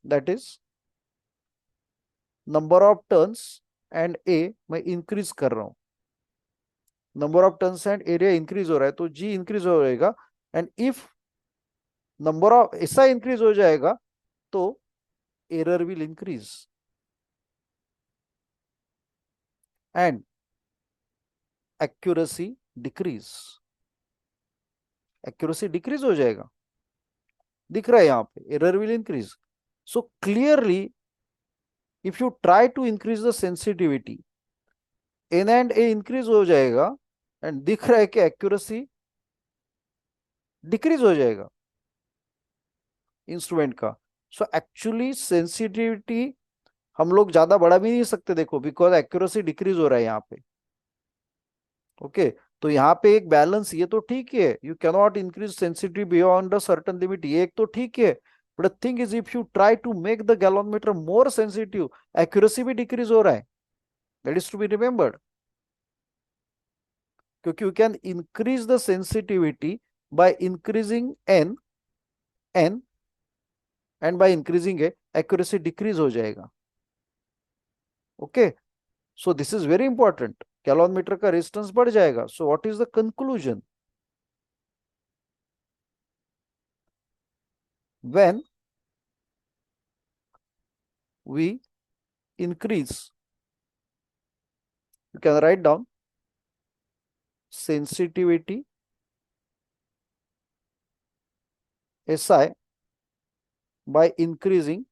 that is number of turns and A मैं इंक्रीज कर रहा हूं, number of turns and area increase हो रहा है, तो जी इंक्रीज हो जाएगा। And if number of S I increase हो जाएगा, तो error will increase and accuracy decrease, accuracy decrease हो जाएगा, दिख रहा है यहाँ पे, error will increase. So clearly, if you try to increase the sensitivity, n and A increase हो जाएगा, एंड दिख रहा है कि एक्यूरेसी डिक्रीज हो जाएगा इंस्ट्रूमेंट का। सो एक्चुअली सेंसिटिविटी हम लोग ज्यादा बढ़ा भी नहीं सकते, देखो, बिकॉज एक्यूरेसी डिक्रीज हो रहा है यहाँ पे। ओके, तो यहाँ पे एक बैलेंस, ये तो ठीक है, you cannot increase sensitive beyond a certain limit, ये एक तो ठीक है। But thing is, if you try to make the galvanometer more sensitive, accuracy भी डिक्रीज हो रहा है, that is to be remembered. क्योंकि you can increase the sensitivity by increasing N and by increasing A, accuracy decrease हो जाएगा। Okay, so this is very important, galvanometer का resistance बढ़ जाएगा। So what is the conclusion, when we increase, you can write down sensitivity SI by increasing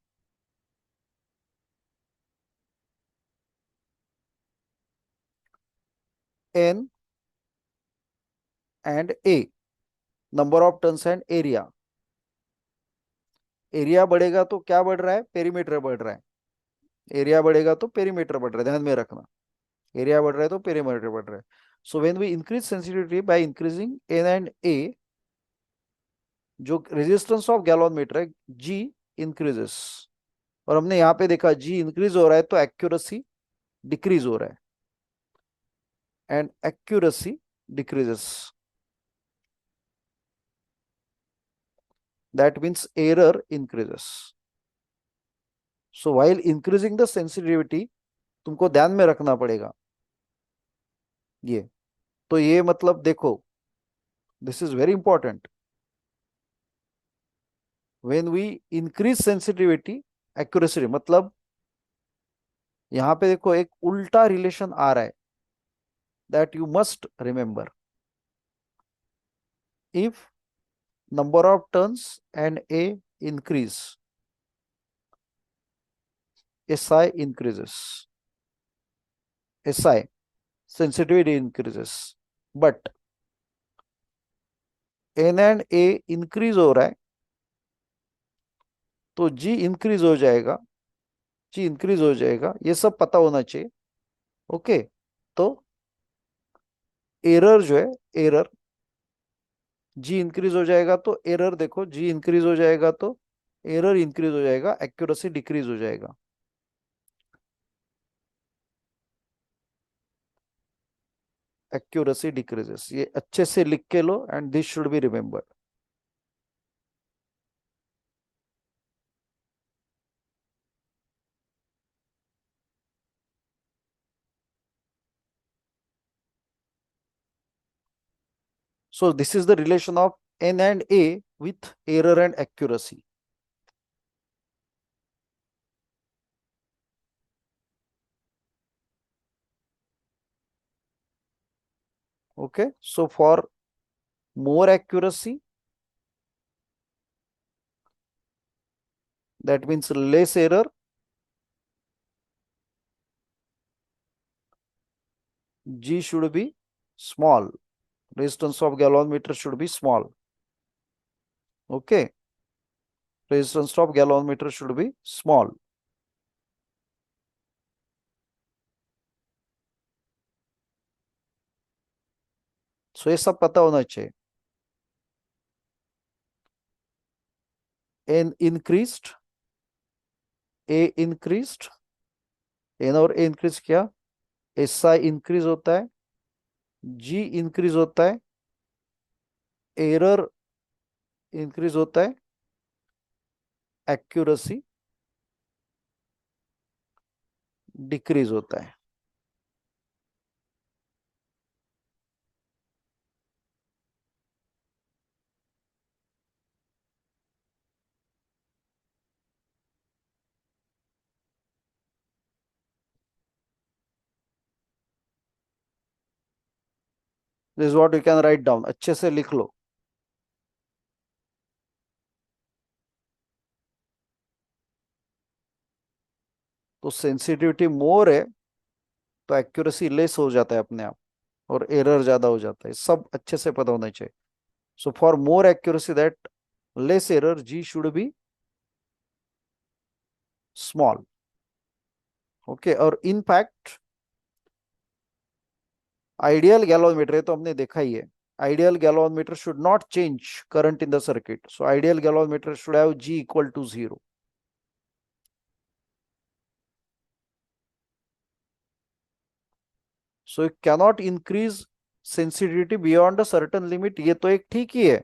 N and A, number of turns and area। Area बढ़ेगा तो क्या बढ़ रहा है, perimeter बढ़ रहा है, एरिया बढ़ेगा तो पेरीमीटर बढ़ रहा है, ध्यान में रखना, एरिया बढ़ रहा है तो पेरीमीटर बढ़ रहा है। So when we increase sensitivity by increasing N and A, जो रेजिस्टेंस ऑफ गैलोन मीटर है, जी इंक्रीजेस, और हमने यहाँ पे देखा जी इंक्रीज हो रहा है तो एक्यूरेसी डिक्रीज हो रहा है, and accuracy decreases. that means error increases. So while increasing the sensitivity, तुमको ध्यान में रखना पड़ेगा ये। तो ये मतलब देखो, this is very important. When we increase sensitivity, accuracy मतलब यहां पे देखो एक उल्टा रिलेशन आ रहा है, that you must remember. If number of turns and a increase, SI increases, SI sensitivity increases, but N and A increase हो रहा है तो G increase हो जाएगा, G increase हो जाएगा, ये सब पता होना चाहिए। ओके, तो एरर जो है, एरर G इंक्रीज हो जाएगा तो एरर देखो, G इंक्रीज हो जाएगा तो एरर इंक्रीज हो जाएगा, एक्यूरेसी डिक्रीज हो जाएगा। एक्यूरेसी डिक्रीजेस, ये अच्छे से लिख के लो and this should be remembered. So this is the relation of N and A with error and accuracy. Okay, so for more accuracy, that means less error, G should be small. Resistance of galvanometer should be small. Okay, resistance of galvanometer should be small. So ये सब पता होना चाहिए। N increased, A increased, N और A increase किया, SI increase होता है, G increase होता है, एरर इंक्रीज होता है, एक्यूरेसी डिक्रीज होता है। This what you can write down, अच्छे से लिख लो। तो सेंसिटिविटी मोर है तो एक्यूरेसी लेस हो जाता है अपने आप, और एरर ज्यादा हो जाता है, सब अच्छे से पता होना चाहिए। So for more accuracy that less error, G should be small. Okay, और इन फैक्ट आइडियल गैल्वेनोमीटर तो हमने देखा ही है, ideal galvanometer should not change current in the circuit, so ideal galvanometer should have G equal to 0। So it cannot increase sensitivity beyond a certain limit, ये तो एक ठीक ही है।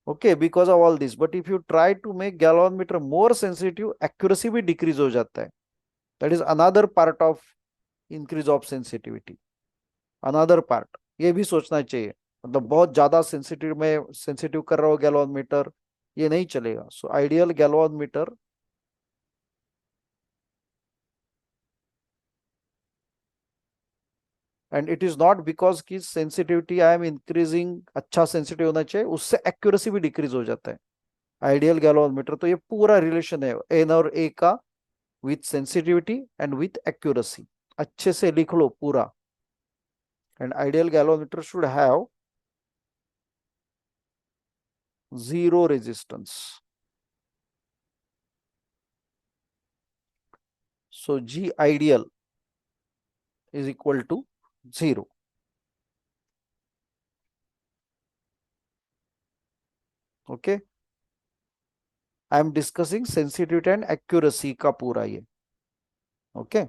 Okay, because of all this, but if you try to make galvanometer more sensitive, accuracy भी decrease हो जाता है। That is another part of increase of sensitivity, another part, ये भी सोचना चाहिए। मतलब बहुत ज्यादा सेंसिटिव में सेंसिटिव कर रहा हो गैल्वेनोमीटर, ये नहीं चलेगा। सो ideal galvanometer, and it is not because की सेंसिटिविटी आई एम इंक्रीजिंग, अच्छा सेंसिटिव होना चाहिए, उससे एक्यूरेसी भी डिक्रीज हो जाता है। आइडियल गैल्वेनोमीटर, तो ये पूरा रिलेशन है एन और ए का, with sensitivity and with accuracy, अच्छे से लिख लो पूरा। And ideal galvanometer should have zero resistance, so G ideal is equal to 0. Okay, I am discussing sensitivity and accuracy का पूरा ये। ओके,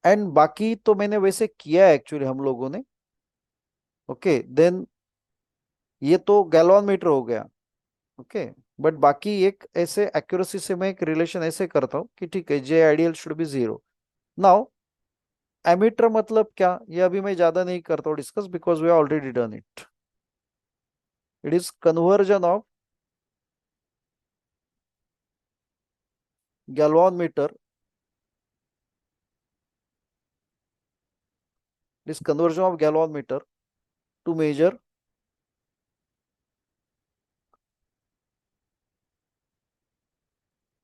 एंड बाकी तो मैंने वैसे किया है एक्चुअली हम लोगों ने। ओके, देन ये तो गैल्वेनोमीटर हो गया। ओके। बट बाकी एक ऐसे एक्यूरेसी से मैं एक रिलेशन ऐसे करता हूँ कि ठीक है, J ideal should be zero. Now ammeter मतलब क्या, ये अभी मैं ज्यादा नहीं करता हूँ discuss, because we already done it. It is conversion of galvanometer, this conversion of galvanometer to measure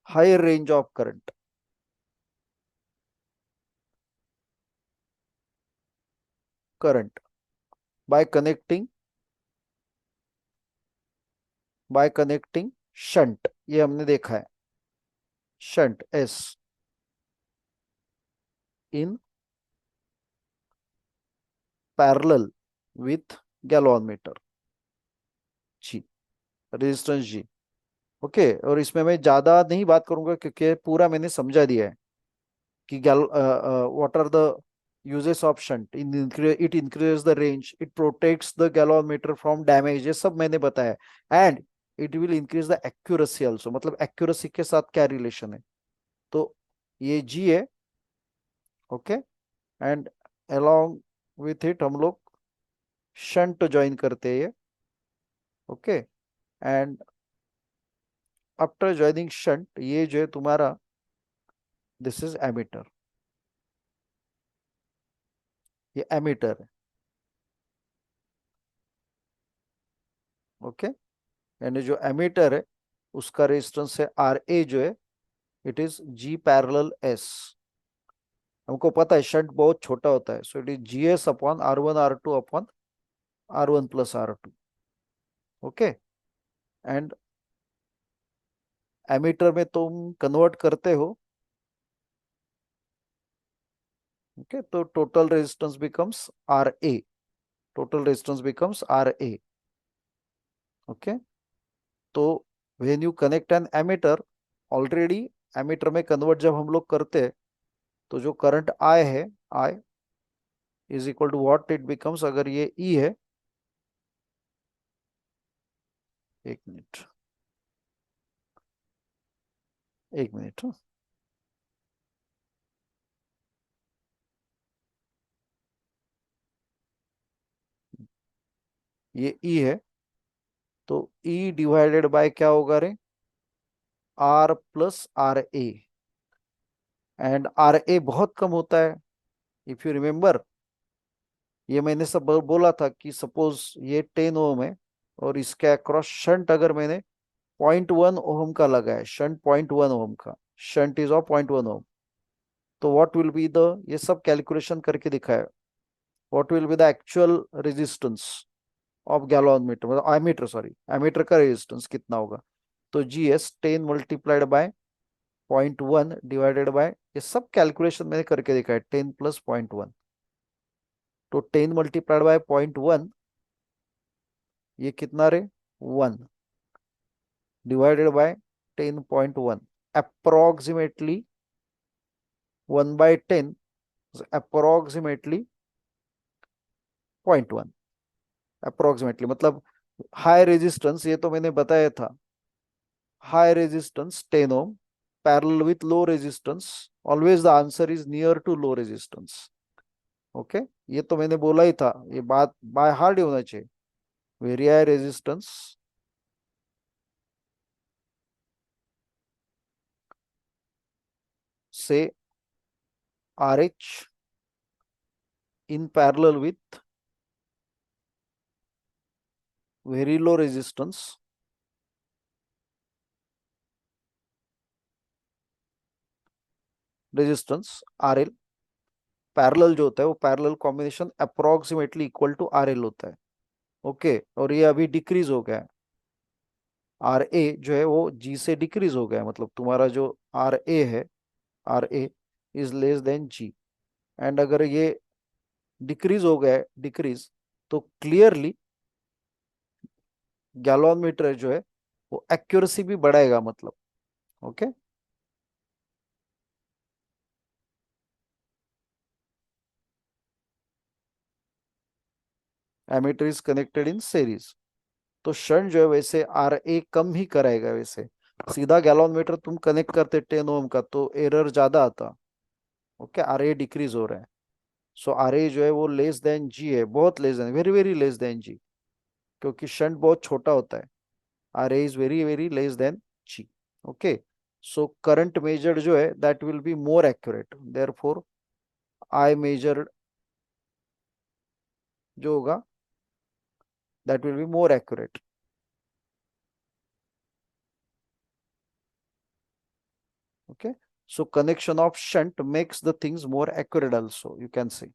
higher range of current by connecting shunt, ये हमने देखा है, shunt S in parallel with galvanometer G, resistance G। Okay, और इसमें मैं ज्यादा नहीं बात करूंगा क्योंकि पूरा मैंने समझा दिया है कि गैल what are the uses of shunt in it increases the range, it protects the galvanometer from damage, ये सब मैंने बताया। And it will increase the accuracy also, मतलब एक्यूरेसी के साथ क्या रिलेशन है, तो ये जी है। Okay, and along with it हम लोग शंट ज्वाइन करते हैं। Okay, and after joining shunt, ये जो है तुम्हारा, दिस इज एमीटर, ये एमीटर है। ओके, यानी जो एमीटर है उसका रेजिस्टेंस है आर ए जो है, it is G parallel S. हमको पता है शंट बहुत छोटा होता है, so it is G S upon R one R two upon R one plus R two. Okay, and ammeter में तुम कन्वर्ट करते हो। ओके, तो total resistance becomes R A, total resistance becomes R A. Okay, तो when you connect an ammeter, already ammeter में convert जब हम लोग करते हैं, तो जो करंट आई है, I is equal to what it becomes, अगर ये ई है, एक मिनट, एक मिनट, हाँ। ये ई है, तो ई डिवाइडेड बाय क्या होगा रे, R plus R A. And R A बहुत कम होता है, इफ यू रिमेम्बर, ये मैंने सब बोला था कि सपोज ये 10 ओम है, और इसके अक्रॉस शंट अगर मैंने 0.1 ओम का लगा है, शंट 0.1 ओम का, शंट इज ऑफ 0.1 ओम, तो व्हाट विल बी द, ये सब कैलकुलेशन करके दिखाया, what will be the actual resistance of galvanometer, मतलब एमीटर, सॉरी एमीटर का रेजिस्टेंस कितना होगा, तो G S 10 multiplied by 0.1 divided by, ये सब कैलकुलेशन मैंने करके दिखा है, 10 + 0.1, तो 10 मल्टीप्लाइड बाय 0.1, ये कितना रे, 1 divided by 10.1, approximately 1/10, approximately 0.1, approximately मतलब हाई रेजिस्टेंस, ये तो मैंने बताया था, high resistance 10 ohm parallel with low resistance, always the answer is near to low resistance. Okay, ये तो मैंने बोला ही था, ये बात बाय हार्ड ही होना चाहिए, वेरी हाई रेजिस्टेंस से R H in parallel with very low resistance R L, parallel जो होता है वो parallel combination approximately equal to R L होता है। ओके, और ये अभी डिक्रीज हो गया है, आर ए जो है वो जी से डिक्रीज हो गया है, मतलब तुम्हारा जो आर ए है, R A is less than G. And अगर ये डिक्रीज हो गया है, डिक्रीज, तो क्लियरली गैलोमीटर जो है वो एक्यूरेसी भी बढ़ाएगा, मतलब। Okay, ammeter is connected in series. तो शंट जो है वैसे आर ए कम ही कराएगा। वैसे सीधा गैलोमीटर तुम कनेक्ट करते 10 ओम का तो एरर ज्यादा आता। ओके, आर ए डिक्रीज हो रहा है। सो आर ए जो है वो लेस देन जी है, बहुत less than, very very less than G, क्योंकि शंट बहुत छोटा होता है। R A is very very less than G. Okay, so current measured जो है that will be more accurate, therefore I measured जो होगा that will be more accurate. Okay, so connection of shunt makes the things more accurate also, you can say.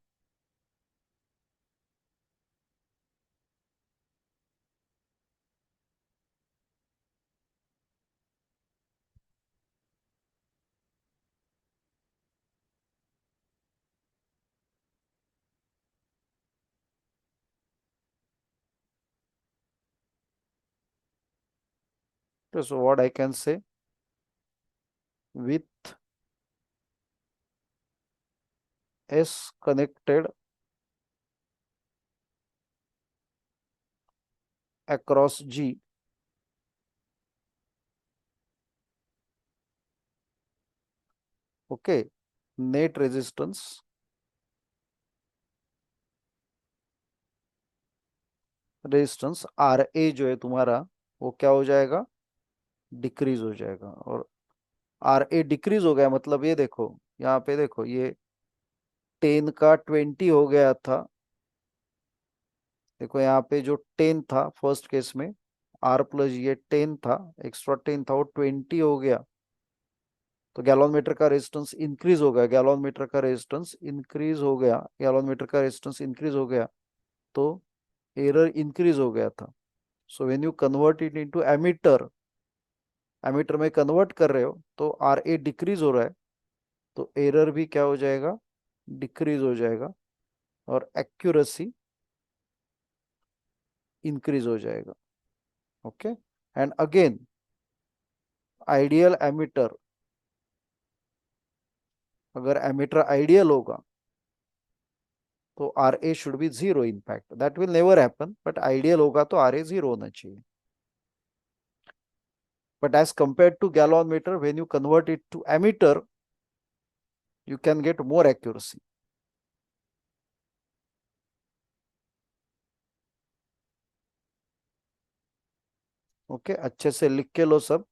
Okay, so what I can say, with S connected across G, okay, net resistance R A जो है तुम्हारा वो क्या हो जाएगा, decrease हो जाएगा। और आर ए डिक्रीज हो गया मतलब ये देखो, यहाँ पे देखो ये 10 का 20 हो गया था। देखो यहाँ पे जो 10 था फर्स्ट केस में, आर प्लस ये 10 था, एक्स्ट्रा 10 था, वो 20 हो गया। तो गैलोमीटर का रेजिस्टेंस इंक्रीज हो गया, गैलोमीटर का रेजिस्टेंस इंक्रीज हो गया, गैलोमीटर का रेजिस्टेंस इंक्रीज हो गया, तो एरर इंक्रीज हो गया था। So when you convert it into ammeter, ammeter में कन्वर्ट कर रहे हो तो आर ए डिक्रीज हो रहा है, तो एरर भी क्या हो जाएगा, डिक्रीज हो जाएगा, और एक्यूरेसी इंक्रीज हो जाएगा। Okay, and again ideal ammeter, अगर एमीटर आइडियल होगा तो R A should be zero. In fact that will never happen, but ideal होगा तो आर ए जीरो होना चाहिए। But as compared to gallonmeter, when you convert it to ammeter, you can get more accuracy. Okay, अच्छे से लिख के लो सब।